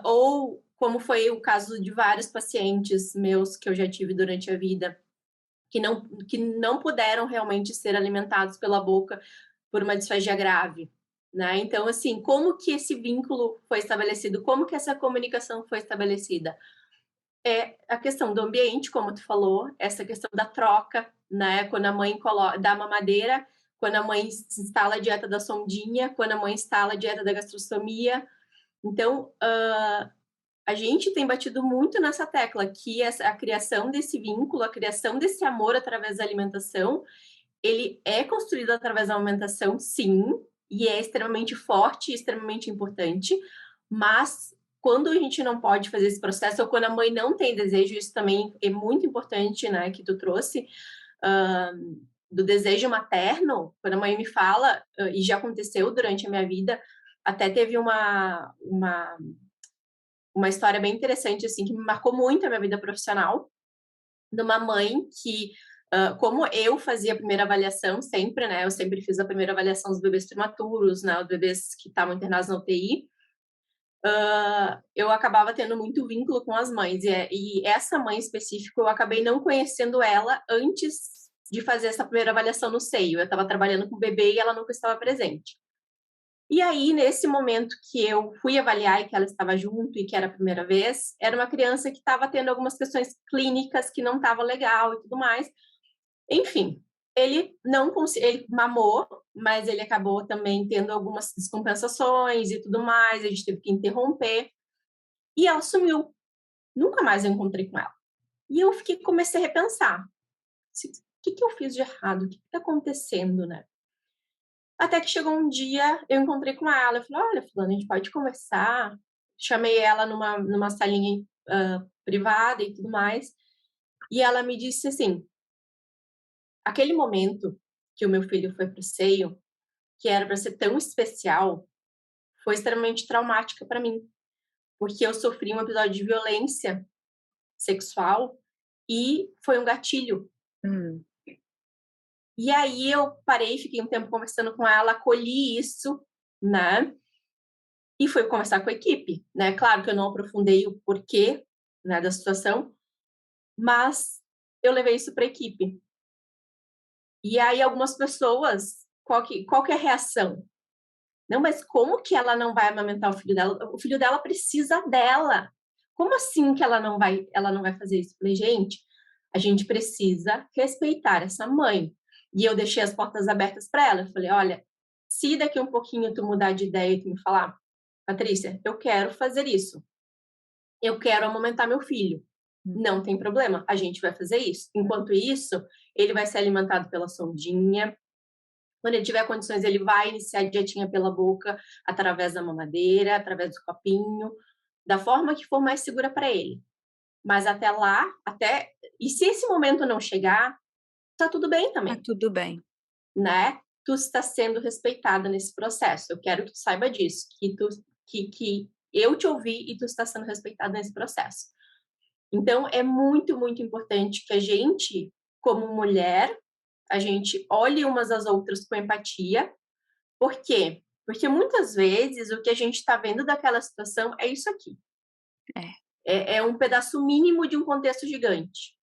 Ou como foi o caso de vários pacientes meus que eu já tive durante a vida, que não puderam realmente ser alimentados pela boca por uma disfagia grave, né? Então, assim, como que esse vínculo foi estabelecido? Como que essa comunicação foi estabelecida? É a questão do ambiente, como tu falou, essa questão da troca, né? Quando a mãe dá mamadeira, quando a mãe instala a dieta da sondinha, quando a mãe instala a dieta da gastrostomia. Então, a gente tem batido muito nessa tecla que a criação desse vínculo, a criação desse amor através da alimentação, ele é construído através da alimentação, sim, e é extremamente forte, extremamente importante, mas quando a gente não pode fazer esse processo, ou quando a mãe não tem desejo, isso também é muito importante, né, que tu trouxe, do desejo materno, quando a mãe me fala, e já aconteceu durante a minha vida, até teve uma história bem interessante, assim, que me marcou muito a minha vida profissional, de uma mãe que, como eu fazia a primeira avaliação sempre, né, eu sempre fiz a primeira avaliação dos bebês prematuros, né, os bebês que estavam internados na UTI, eu acabava tendo muito vínculo com as mães, e essa mãe específica, eu acabei não conhecendo ela antes de fazer essa primeira avaliação no seio, eu estava trabalhando com o bebê e ela nunca estava presente. E aí, nesse momento que eu fui avaliar e que ela estava junto e que era a primeira vez, era uma criança que estava tendo algumas questões clínicas que não estavam legal e tudo mais. Enfim, ele não ele mamou, mas ele acabou também tendo algumas descompensações e tudo mais, a gente teve que interromper. E ela sumiu. Nunca mais eu encontrei com ela. E eu comecei a repensar. O que eu fiz de errado? O que está acontecendo, né? Até que chegou um dia, eu encontrei com ela, eu falei, olha, fulana, a gente pode conversar. Chamei ela numa salinha privada e tudo mais. E ela me disse assim, aquele momento que o meu filho foi pro seio, que era para ser tão especial, foi extremamente traumática para mim, porque eu sofri um episódio de violência sexual e foi um gatilho. E aí eu parei, fiquei um tempo conversando com ela, acolhi isso, né? E fui conversar com a equipe, né? Claro que eu não aprofundei o porquê, né, da situação, mas eu levei isso para a equipe. E aí algumas pessoas, qual que é a reação? Não, mas como que ela não vai amamentar o filho dela? O filho dela precisa dela. Como assim que ela não vai fazer isso? Eu falei, gente, a gente precisa respeitar essa mãe. E eu deixei as portas abertas para ela. Eu falei, olha, se daqui um pouquinho tu mudar de ideia e tu me falar, Patrícia, eu quero fazer isso. Eu quero amamentar meu filho. Não tem problema, a gente vai fazer isso. Enquanto isso, ele vai ser alimentado pela sondinha. Quando ele tiver condições, ele vai iniciar a dietinha pela boca, através da mamadeira, através do copinho, da forma que for mais segura para ele. Mas até lá, e se esse momento não chegar, tá tudo bem também. Tá tudo bem. Né? Tu está sendo respeitada nesse processo. Eu quero que tu saiba disso, que eu te ouvi e tu está sendo respeitada nesse processo. Então, é muito, muito importante que a gente, como mulher, a gente olhe umas às outras com empatia. Por quê? Porque muitas vezes o que a gente está vendo daquela situação é isso aqui. É um pedaço mínimo de um contexto gigante.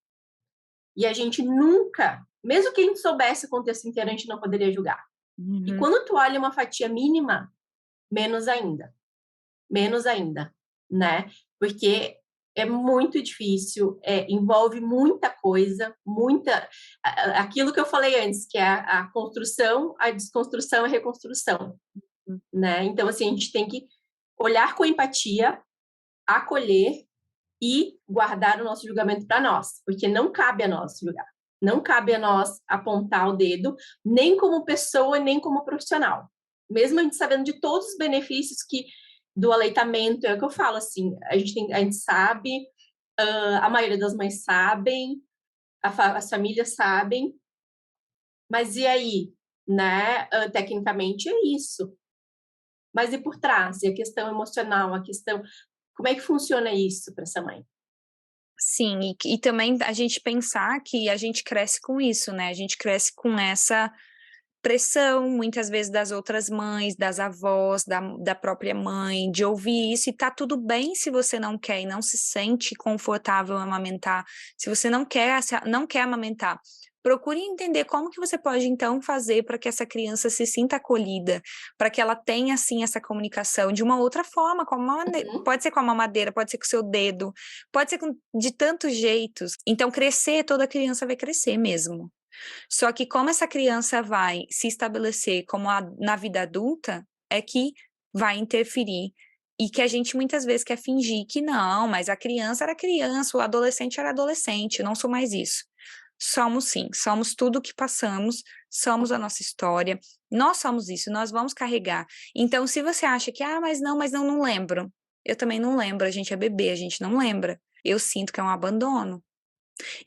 E a gente nunca, mesmo que a gente soubesse o contexto inteiro, a gente não poderia julgar. E quando tu olha uma fatia mínima, menos ainda. Menos ainda, né? Porque é muito difícil, envolve muita coisa, aquilo que eu falei antes, que é a construção, a desconstrução e a reconstrução, né? Então, assim, a gente tem que olhar com empatia, acolher e guardar o nosso julgamento para nós, porque não cabe a nós julgar, não cabe a nós apontar o dedo, nem como pessoa, nem como profissional. Mesmo a gente sabendo de todos os benefícios do aleitamento, é o que eu falo, assim, a gente sabe, a maioria das mães sabem, as famílias sabem, mas e aí, né? Tecnicamente é isso. Mas e por trás? E a questão emocional, como é que funciona isso para essa mãe? Sim, e também a gente pensar que a gente cresce com isso, né? A gente cresce com essa pressão, muitas vezes, das outras mães, das avós, da própria mãe, de ouvir isso, e tá tudo bem se você não quer e não se sente confortável em amamentar, se você não quer amamentar. Procure entender como que você pode, então, fazer para que essa criança se sinta acolhida, para que ela tenha, assim, essa comunicação de uma outra forma, pode ser com a mamadeira, pode ser com o seu dedo, pode ser de tantos jeitos. Então, toda criança vai crescer mesmo. Só que como essa criança vai se estabelecer na vida adulta, é que vai interferir. E que a gente muitas vezes quer fingir que não, mas a criança era criança, o adolescente era adolescente, não sou mais isso. Somos sim, somos tudo o que passamos, somos a nossa história, nós somos isso, nós vamos carregar. Então, se você acha que, mas não lembro. Eu também não lembro, a gente é bebê, a gente não lembra. Eu sinto que é um abandono.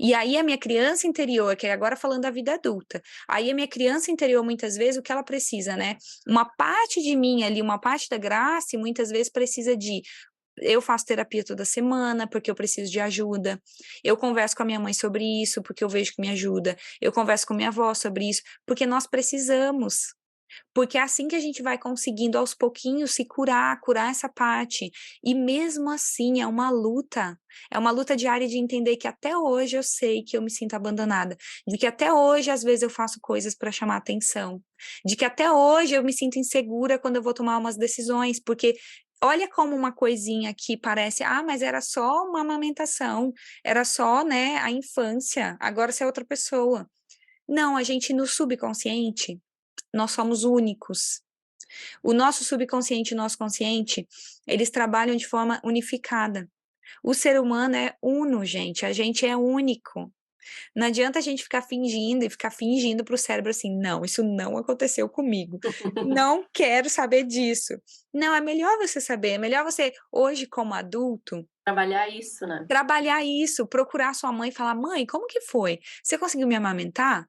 E aí a minha criança interior, que é agora falando da vida adulta, aí a minha criança interior, muitas vezes, o que ela precisa, né? Uma parte de mim ali, uma parte da Grace, muitas vezes precisa eu faço terapia toda semana porque eu preciso de ajuda. Eu converso com a minha mãe sobre isso porque eu vejo que me ajuda. Eu converso com minha avó sobre isso porque nós precisamos. Porque é assim que a gente vai conseguindo aos pouquinhos se curar essa parte. E mesmo assim é uma luta diária de entender que até hoje eu sei que eu me sinto abandonada, de que até hoje às vezes eu faço coisas para chamar atenção, de que até hoje eu me sinto insegura quando eu vou tomar umas decisões, porque olha como uma coisinha que parece, mas era só uma amamentação, era só, né, a infância, agora você é outra pessoa. Não, a gente no subconsciente nós somos únicos. O nosso subconsciente e o nosso consciente, eles trabalham de forma unificada. O ser humano é uno, gente. A gente é único. Não adianta a gente ficar fingindo e ficar fingindo para o cérebro assim, não, isso não aconteceu comigo. Não quero saber disso. Não, é melhor você saber, é melhor você, hoje, como adulto, Trabalhar isso, né? trabalhar isso, procurar sua mãe e falar, mãe, como que foi? Você conseguiu me amamentar?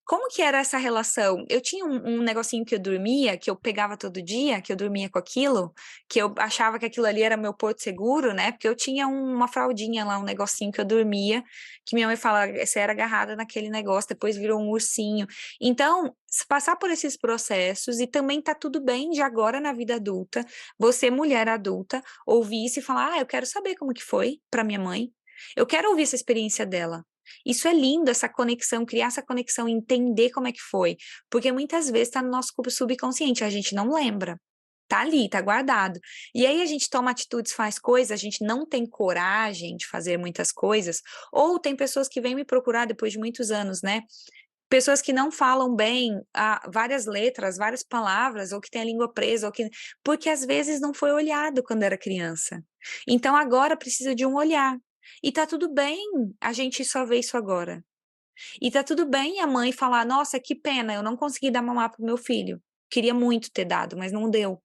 Como que era essa relação? Eu tinha um negocinho que eu dormia, que eu pegava todo dia, que eu dormia com aquilo, que eu achava que aquilo ali era meu porto seguro, né? Porque eu tinha uma fraldinha lá, um negocinho que eu dormia, que minha mãe fala, você era agarrada naquele negócio, depois virou um ursinho. Então, passar por esses processos e também tá tudo bem de agora na vida adulta, você, mulher adulta, ouvir isso e falar, eu quero saber como que foi para minha mãe. Eu quero ouvir essa experiência dela. Isso é lindo, essa conexão, criar essa conexão, entender como é que foi. Porque muitas vezes está no nosso subconsciente, a gente não lembra. Tá ali, tá guardado. E aí a gente toma atitudes, faz coisas, a gente não tem coragem de fazer muitas coisas, ou tem pessoas que vêm me procurar depois de muitos anos, né? Pessoas que não falam bem várias letras, várias palavras, ou que tem a língua presa, porque às vezes não foi olhado quando era criança. Então agora precisa de um olhar. E tá tudo bem a gente só ver isso agora. E tá tudo bem a mãe falar: nossa, que pena, eu não consegui dar mamar pro meu filho. Queria muito ter dado, mas não deu.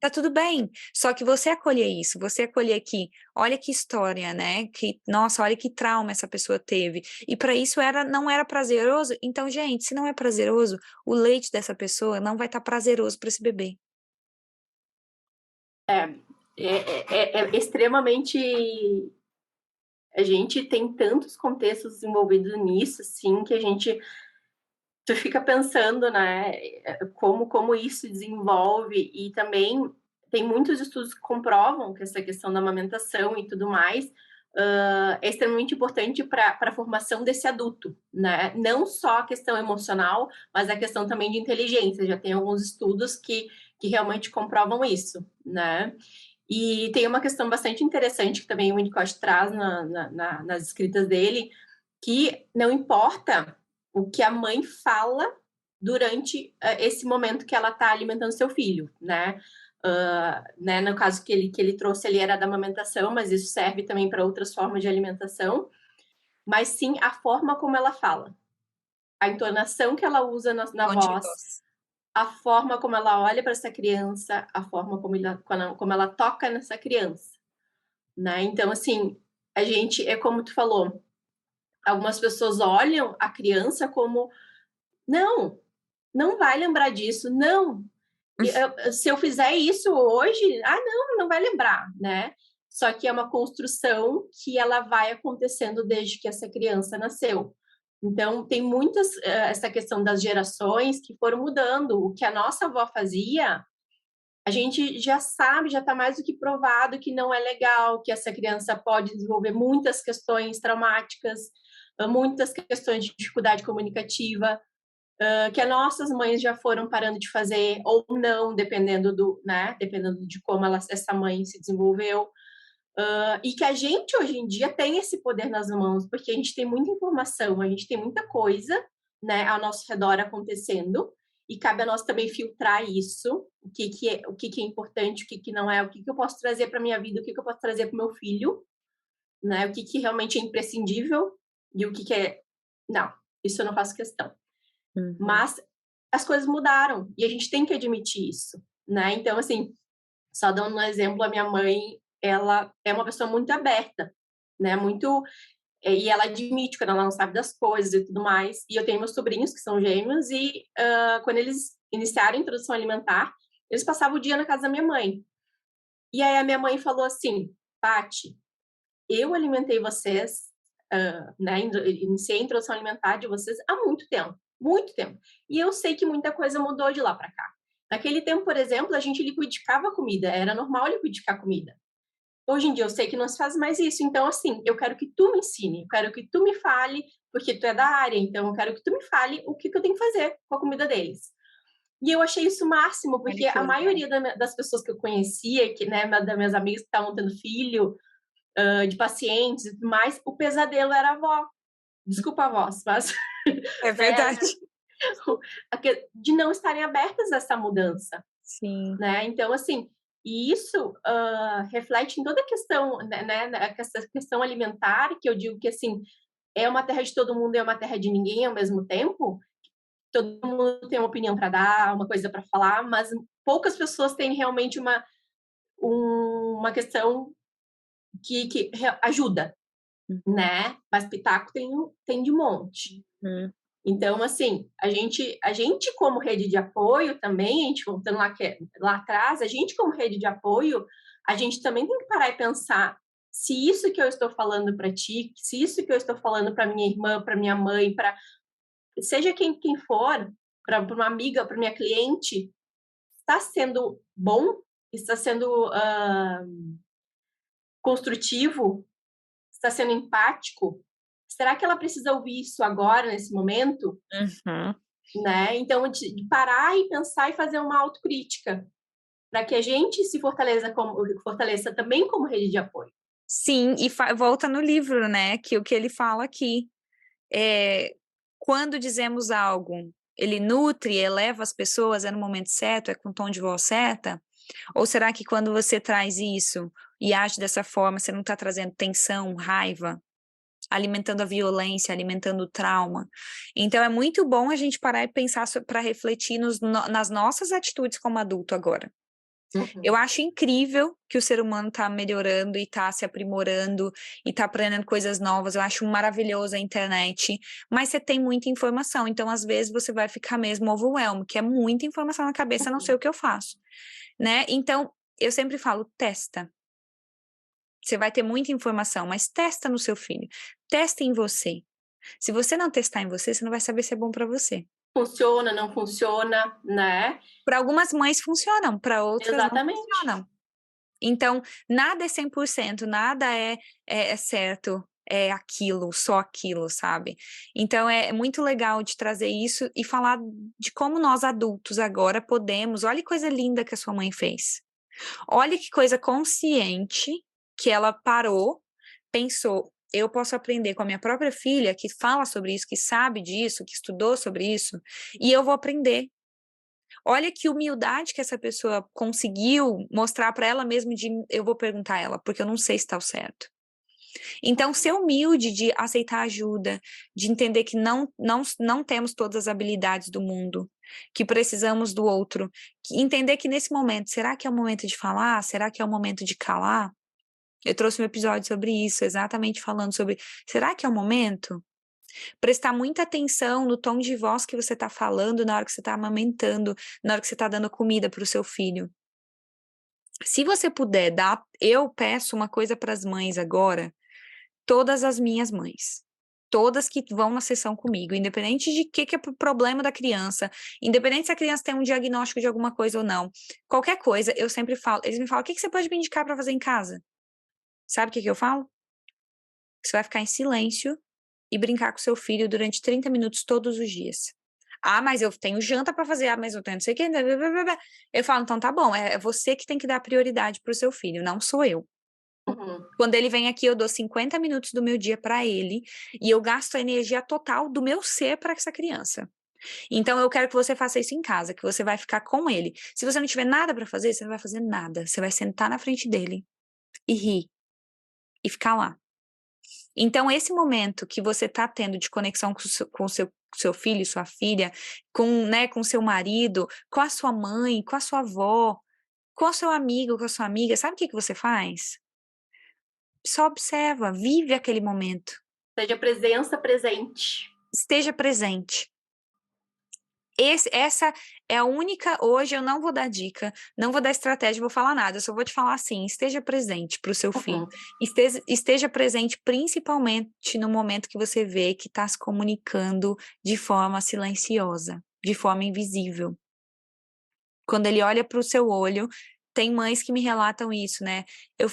Tá tudo bem. Só que você acolher isso, você acolher que, olha que história, né? Que, nossa, olha que trauma essa pessoa teve. E para isso não era prazeroso. Então, gente, se não é prazeroso, o leite dessa pessoa não vai estar prazeroso para esse bebê. É extremamente. A gente tem tantos contextos envolvidos nisso, assim, que a gente. Tu fica pensando, né, como isso desenvolve, e também tem muitos estudos que comprovam que essa questão da amamentação e tudo mais é extremamente importante para a formação desse adulto, né? Não só a questão emocional, mas a questão também de inteligência. Já tem alguns estudos que realmente comprovam isso, né? E tem uma questão bastante interessante que também o Winnicott traz nas escritas dele, que não importa o que a mãe fala durante esse momento que ela está alimentando seu filho, né? Né? No caso que ele trouxe ali era da amamentação, mas isso serve também para outras formas de alimentação, mas sim a forma como ela fala, a entonação que ela usa na voz, a forma como ela olha para essa criança, a forma como ela toca nessa criança, né? Então, assim, a gente, é como tu falou, algumas pessoas olham a criança como, não vai lembrar disso, não. Se eu fizer isso hoje, não vai lembrar, né? Só que é uma construção que ela vai acontecendo desde que essa criança nasceu. Então, tem muitas, essa questão das gerações que foram mudando. O que a nossa avó fazia, a gente já sabe, já está mais do que provado que não é legal, que essa criança pode desenvolver muitas questões traumáticas, muitas questões de dificuldade comunicativa, que as nossas mães já foram parando de fazer, ou não, dependendo dependendo de como essa mãe se desenvolveu. E que a gente, hoje em dia, tem esse poder nas mãos, porque a gente tem muita informação, a gente tem muita coisa, né, ao nosso redor acontecendo, e cabe a nós também filtrar isso, o que é importante, o que não é, o que eu posso trazer para minha vida, o que eu posso trazer para o meu filho, né, o que realmente é imprescindível e o que é... Não, isso eu não faço questão. Uhum. Mas as coisas mudaram e a gente tem que admitir isso, né? Então, assim, só dando um exemplo, a minha mãe, ela é uma pessoa muito aberta, né? E ela admite quando ela não sabe das coisas e tudo mais. E eu tenho meus sobrinhos que são gêmeos e quando eles iniciaram a introdução alimentar, eles passavam o dia na casa da minha mãe. E aí a minha mãe falou assim: Paty, eu alimentei vocês, né? Iniciei a introdução alimentar de vocês há muito tempo. muito tempo. E eu sei que muita coisa mudou de lá para cá. Naquele tempo, por exemplo, a gente liquidificava comida, era normal liquidificar comida. Hoje em dia eu sei que não se faz mais isso, então assim, eu quero que tu me ensine, eu quero que tu me fale, porque tu é da área, então eu quero que tu me fale o que eu tenho que fazer com a comida deles. E eu achei isso o máximo, Olha porque que a legal. maioria das pessoas que eu conhecia, que, né, das minhas amigas que estavam tendo filho, de pacientes e tudo mais, o pesadelo era a avó. Desculpa a voz, mas É né, verdade. de não estarem abertas a essa mudança, Sim. né? Então, assim, e isso reflete em toda a questão, né, essa questão alimentar, que eu digo que, assim, é uma terra de todo mundo e é uma terra de ninguém ao mesmo tempo. Todo mundo tem uma opinião para dar, uma coisa para falar, mas poucas pessoas têm realmente uma questão que ajuda, né? Mas pitaco tem de monte. Hum. Então, assim, a gente como rede de apoio também, a gente voltando lá atrás, a gente como rede de apoio, a gente também tem que parar e pensar se isso que eu estou falando para ti, se isso que eu estou falando para minha irmã, para minha mãe, para seja quem for, para uma amiga, para minha cliente, está sendo bom, está sendo construtivo, está sendo empático. Será que ela precisa ouvir isso agora, nesse momento? Uhum. Né? Então, de parar e pensar e fazer uma autocrítica, para que a gente se fortaleça também como rede de apoio. Sim, e volta no livro, né? Que o que ele fala aqui é quando dizemos algo, ele nutre, eleva as pessoas, é no momento certo, é com o tom de voz certa? Ou será que quando você traz isso e age dessa forma, você não está trazendo tensão, raiva, alimentando a violência, alimentando o trauma? Então é muito bom a gente parar e pensar para refletir nas nossas atitudes como adulto agora. Eu Uhum. acho incrível que o ser humano está melhorando e está se aprimorando e está aprendendo coisas novas. Eu acho maravilhoso a internet, mas você tem muita informação, então às vezes você vai ficar mesmo overwhelmed, que é muita informação na cabeça, não sei o que eu faço, né? Então, eu sempre falo, testa. Você vai ter muita informação, mas testa no seu filho, testa em você. Se você não testar em você, você não vai saber se é bom para você. Funciona, não funciona, né? Para algumas mães funcionam, para outras não Exatamente. funcionam. Então, nada é 100%, nada é certo, é aquilo, só aquilo, sabe? Então, é muito legal de trazer isso e falar de como nós adultos agora podemos. Olha que coisa linda que a sua mãe fez. Olha que coisa consciente que ela parou, pensou. Eu posso aprender com a minha própria filha, que fala sobre isso, que sabe disso, que estudou sobre isso, e eu vou aprender. Olha que humildade que essa pessoa conseguiu mostrar para ela mesma de eu vou perguntar a ela, porque eu não sei se está o certo. Então, ser humilde de aceitar ajuda, de entender que não temos todas as habilidades do mundo, que precisamos do outro, entender que nesse momento, será que é o momento de falar? Será que é o momento de calar? Eu trouxe um episódio sobre isso, exatamente falando sobre, será que é o momento? Prestar muita atenção no tom de voz que você está falando na hora que você está amamentando, na hora que você está dando comida para o seu filho. Se você puder dar, eu peço uma coisa para as mães agora, todas as minhas mães, todas que vão na sessão comigo, independente de que é o problema da criança, independente se a criança tem um diagnóstico de alguma coisa ou não, qualquer coisa, eu sempre falo, eles me falam, o que você pode me indicar para fazer em casa? Sabe o que eu falo? Você vai ficar em silêncio e brincar com seu filho durante 30 minutos todos os dias. Ah, mas eu tenho janta para fazer, ah, mas eu tenho não sei o que. Eu falo, então tá bom, é você que tem que dar prioridade pro seu filho, não sou eu. Uhum. Quando ele vem aqui, eu dou 50 minutos do meu dia para ele e eu gasto a energia total do meu ser para essa criança. Então eu quero que você faça isso em casa, que você vai ficar com ele. Se você não tiver nada para fazer, você não vai fazer nada. Você vai sentar na frente dele e rir e ficar lá. Então, esse momento que você está tendo de conexão com o seu filho, sua filha, com seu marido, com a sua mãe, com a sua avó, com o seu amigo, com a sua amiga, sabe o que você faz? Só observa, vive aquele momento. Seja presença presente. Esteja presente. Essa é a única. Hoje eu não vou dar dica, não vou dar estratégia, vou falar nada. Eu só vou te falar assim: esteja presente para o seu filho. Uhum. Esteja presente principalmente no momento que você vê que está se comunicando de forma silenciosa, de forma invisível. Quando ele olha para o seu olho, tem mães que me relatam isso, né?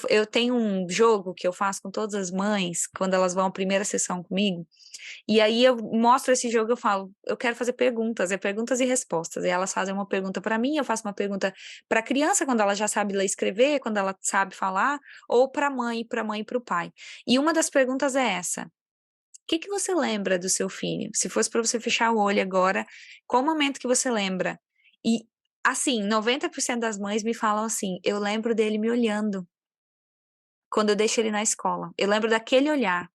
Eu tenho um jogo que eu faço com todas as mães, quando elas vão à primeira sessão comigo, e aí eu mostro esse jogo, eu falo, eu quero fazer perguntas, é perguntas e respostas. E elas fazem uma pergunta para mim, eu faço uma pergunta para a criança quando ela já sabe ler e escrever, quando ela sabe falar, ou para a mãe e para o pai. E uma das perguntas é essa: o que que você lembra do seu filho? Se fosse para você fechar o olho agora, qual momento que você lembra? E assim, 90% das mães me falam assim: eu lembro dele me olhando quando eu deixo ele na escola. Eu lembro daquele olhar.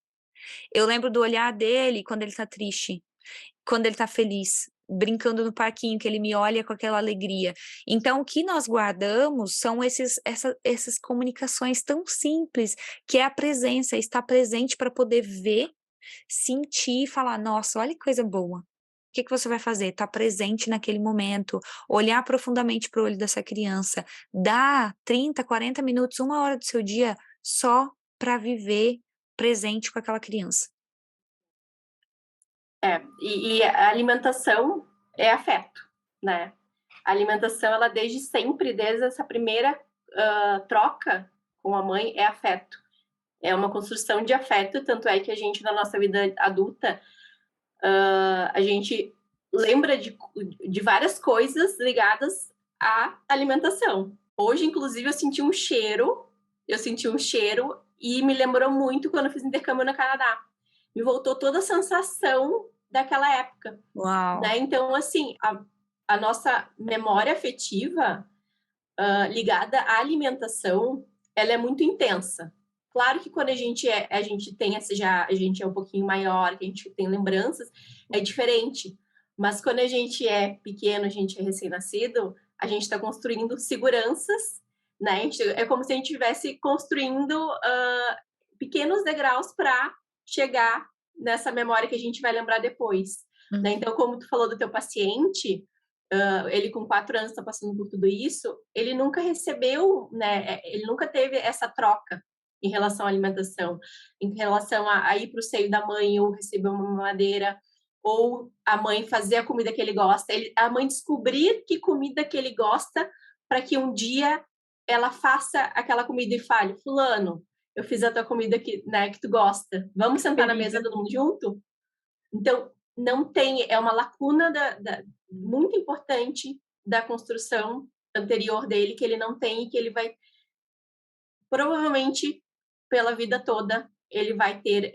Eu lembro do olhar dele quando ele tá triste, quando ele tá feliz, brincando no parquinho, que ele me olha com aquela alegria. Então, o que nós guardamos são essas comunicações tão simples, que é a presença, estar presente para poder ver, sentir e falar: nossa, olha que coisa boa. O que que você vai fazer? Estar presente naquele momento, olhar profundamente para o olho dessa criança, dar 30, 40 minutos, 1 hora do seu dia só para viver presente com aquela criança. E a alimentação é afeto, né? A alimentação, ela desde sempre, desde essa primeira troca com a mãe, é afeto. É uma construção de afeto, tanto é que a gente, na nossa vida adulta, a gente lembra de várias coisas ligadas à alimentação. Hoje, inclusive, eu senti um cheiro e me lembrou muito quando eu fiz intercâmbio no Canadá. Me voltou toda a sensação daquela época. Uau! Né? Então, assim, a nossa memória afetiva ligada à alimentação, ela é muito intensa. Claro que quando a gente tem a gente é um pouquinho maior, que a gente tem lembranças, é diferente. Mas quando a gente é pequeno, a gente é recém-nascido, a gente está construindo seguranças, né? É como se a gente estivesse construindo pequenos degraus para chegar nessa memória que a gente vai lembrar depois. Né? Então, como tu falou do teu paciente, ele com 4 anos está passando por tudo isso, ele nunca recebeu, né? Ele nunca teve essa troca em relação à alimentação, em relação a ir para o seio da mãe ou receber uma mamadeira, ou a mãe fazer a comida que ele gosta, a mãe descobrir que comida que ele gosta, para que um dia ela faça aquela comida e fale: fulano, eu fiz a tua comida né, que tu gosta, vamos sentar na mesa todo mundo junto? Então, não tem, é uma lacuna muito importante da construção anterior dele, que ele não tem e que ele vai, provavelmente, pela vida toda, ele vai ter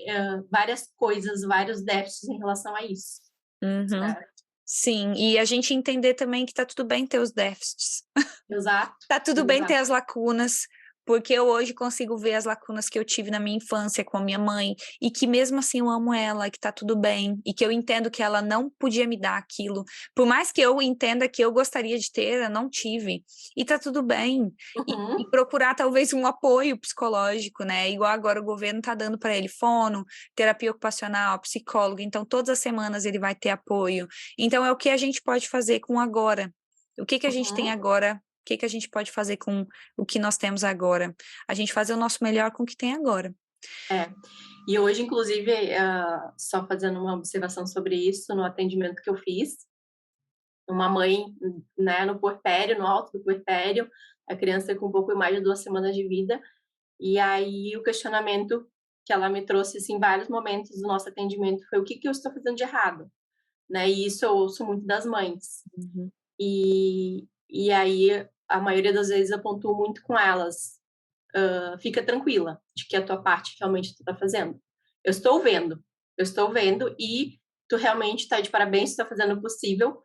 várias coisas, vários déficits em relação a isso. Uhum. Sim, e a gente entender também que tá tudo bem ter os déficits. Exato. Tá tudo bem ter as lacunas, porque eu hoje consigo ver as lacunas que eu tive na minha infância com a minha mãe, e que mesmo assim eu amo ela, que tá tudo bem, e que eu entendo que ela não podia me dar aquilo. Por mais que eu entenda que eu gostaria de ter, eu não tive. E tá tudo bem. E procurar talvez um apoio psicológico, né? Igual agora o governo tá dando para ele fono, terapia ocupacional, psicólogo, então todas as semanas ele vai ter apoio. Então é o que a gente pode fazer com agora. O que que a gente tem agora? O que que a gente pode fazer com o que nós temos agora? A gente fazer o nosso melhor com o que tem agora. E hoje, inclusive, só fazendo uma observação sobre isso, no atendimento que eu fiz, uma mãe, né, no puerpério, no alto do puerpério, a criança com um pouco mais de 2 semanas de vida, e aí o questionamento que ela me trouxe, assim, em vários momentos do nosso atendimento foi: o que que eu estou fazendo de errado? Né? E isso eu ouço muito das mães. E aí, a maioria das vezes, eu pontuo muito com elas: fica tranquila de que a tua parte realmente tu tá fazendo. Eu estou vendo e tu realmente tá de parabéns, tu tá fazendo o possível.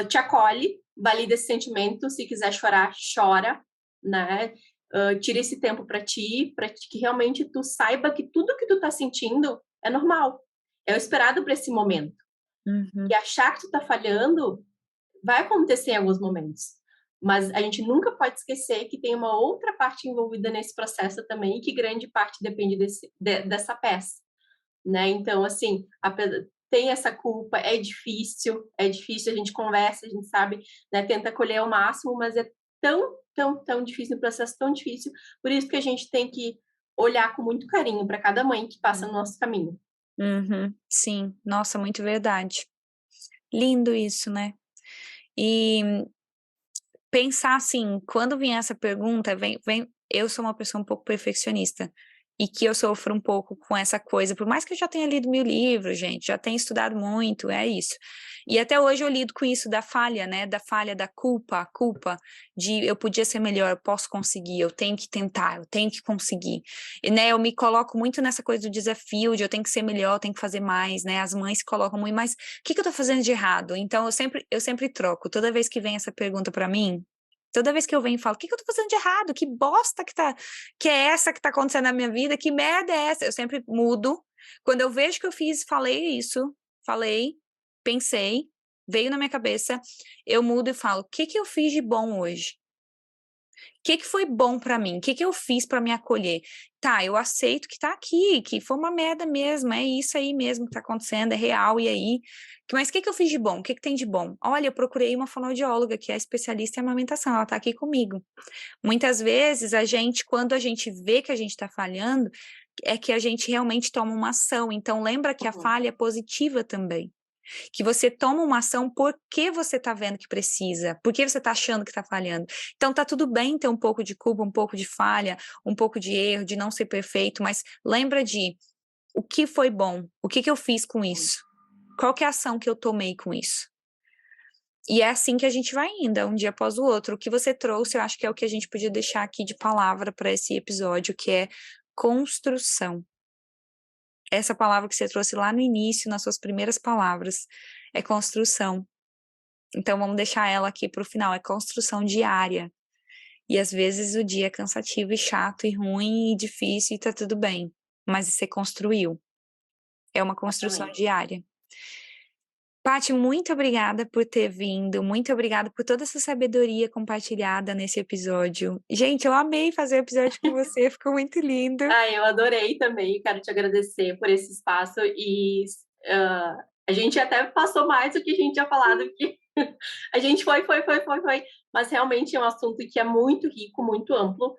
Te acolhe, valida esse sentimento, se quiser chorar, chora, né? Tira esse tempo para ti, para que realmente tu saiba que tudo que tu tá sentindo é normal, é o esperado para esse momento. E achar que tu tá falhando vai acontecer em alguns momentos, mas a gente nunca pode esquecer que tem uma outra parte envolvida nesse processo também, e que grande parte depende dessa peça, né? Então, assim, tem essa culpa, é difícil, a gente conversa, a gente sabe, né, tenta acolher ao máximo, mas é tão, tão, tão difícil, um processo tão difícil, por isso que a gente tem que olhar com muito carinho para cada mãe que passa no nosso caminho. Uhum, sim, nossa, muito verdade. Lindo isso, né? E pensar assim, quando vier essa pergunta, eu sou uma pessoa um pouco perfeccionista e que eu sofro um pouco com essa coisa, por mais que eu já tenha lido 1000 livros, gente, já tenha estudado muito, é isso. E até hoje eu lido com isso da falha, né? Da falha, da culpa, a culpa de eu podia ser melhor, eu posso conseguir, eu tenho que tentar, eu tenho que conseguir. E, né, eu me coloco muito nessa coisa do desafio, de eu tenho que ser melhor, eu tenho que fazer mais, né? As mães se colocam muito, mas o que eu tô fazendo de errado? Então eu sempre troco. Toda vez que vem essa pergunta pra mim, toda vez que eu venho e falo, o que eu tô fazendo de errado? Que bosta que é essa que tá acontecendo na minha vida? Que merda é essa? Eu sempre mudo. Quando eu vejo que eu falei, pensei, veio na minha cabeça, eu mudo e falo, o que eu fiz de bom hoje? O que foi bom pra mim? O que eu fiz pra me acolher? Tá, eu aceito que tá aqui, que foi uma merda mesmo, é isso aí mesmo que tá acontecendo, é real, e aí? Mas o que eu fiz de bom? O que tem de bom? Olha, eu procurei uma fonoaudióloga que é especialista em amamentação, ela tá aqui comigo. Muitas vezes quando a gente vê que a gente tá falhando, é que a gente realmente toma uma ação. Então lembra que a falha é positiva também. Que você toma uma ação porque você tá vendo que precisa, porque você tá achando que tá falhando. Então tá tudo bem ter um pouco de culpa, um pouco de falha, um pouco de erro, de não ser perfeito, mas lembra de o que foi bom, o que eu fiz com isso, qual que é a ação que eu tomei com isso. E é assim que a gente vai indo, um dia após o outro. O que você trouxe, eu acho que é o que a gente podia deixar aqui de palavra para esse episódio, que é construção. Essa palavra que você trouxe lá no início, nas suas primeiras palavras, é construção. Então vamos deixar ela aqui para o final, é construção diária. E às vezes o dia é cansativo e chato e ruim e difícil e tá tudo bem, mas você construiu. É uma construção diária. Paty, muito obrigada por ter vindo, muito obrigada por toda essa sabedoria compartilhada nesse episódio. Gente, eu amei fazer o episódio com você, ficou muito lindo. Eu adorei também, quero te agradecer por esse espaço e a gente até passou mais do que a gente tinha falado, que a gente foi, mas realmente é um assunto que é muito rico, muito amplo,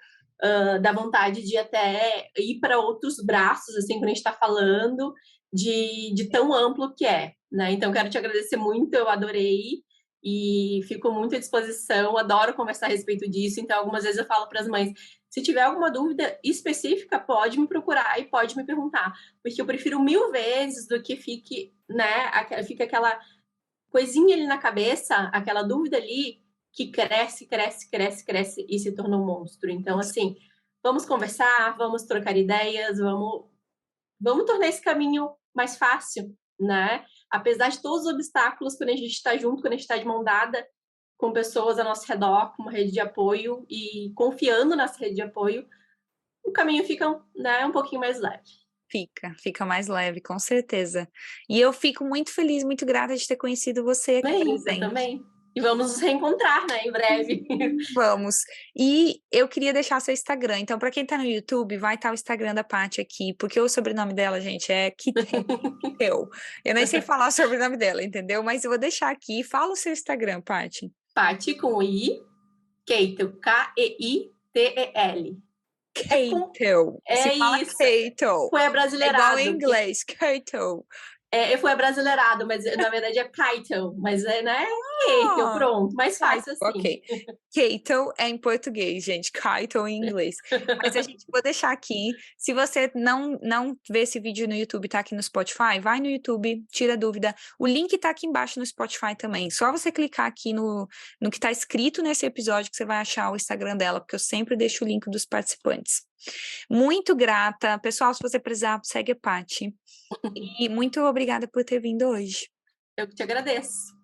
dá vontade de até ir para outros braços, assim, quando a gente está falando, de tão amplo que é, né? Então, quero te agradecer muito, eu adorei e fico muito à disposição, adoro conversar a respeito disso, então algumas vezes eu falo para as mães, se tiver alguma dúvida específica, pode me procurar e pode me perguntar, porque eu prefiro 1000 vezes do que fique, né, fica aquela coisinha ali na cabeça, aquela dúvida ali, que cresce e se torna um monstro. Então, assim, vamos conversar, vamos trocar ideias, vamos tornar esse caminho mais fácil, né? Apesar de todos os obstáculos, quando a gente está junto, quando a gente está de mão dada com pessoas ao nosso redor, com uma rede de apoio e confiando nessa rede de apoio, o caminho fica, né, um pouquinho mais leve. Fica mais leve, com certeza. E eu fico muito feliz, muito grata de ter conhecido você aqui presente. Eu também. E vamos nos reencontrar, né, em breve. Vamos. E eu queria deixar seu Instagram. Então, para quem tá no YouTube, vai estar o Instagram da Paty aqui, porque o sobrenome dela, gente, é Kittel. Eu nem sei falar o sobrenome dela, entendeu? Mas eu vou deixar aqui. Fala o seu Instagram, Paty. Paty com I, Keitel, K-E-I-T-E-L. Keitel. Se fala isso. Keitel. Foi abrasileirado. É igual em inglês, Keitel. Foi abrasileirado, mas na verdade é Keitel, mas né? Keitel, pronto, mais fácil assim. Ok. Keitel é em português, gente. Keitel em inglês. Mas a gente vou deixar aqui. Se você não vê esse vídeo no YouTube, tá aqui no Spotify, vai no YouTube, tira dúvida. O link tá aqui embaixo no Spotify também. Só você clicar aqui no que tá escrito nesse episódio que você vai achar o Instagram dela, porque eu sempre deixo o link dos participantes. Muito grata. Pessoal, se você precisar, segue a Paty. E muito obrigada por ter vindo hoje. Eu que te agradeço.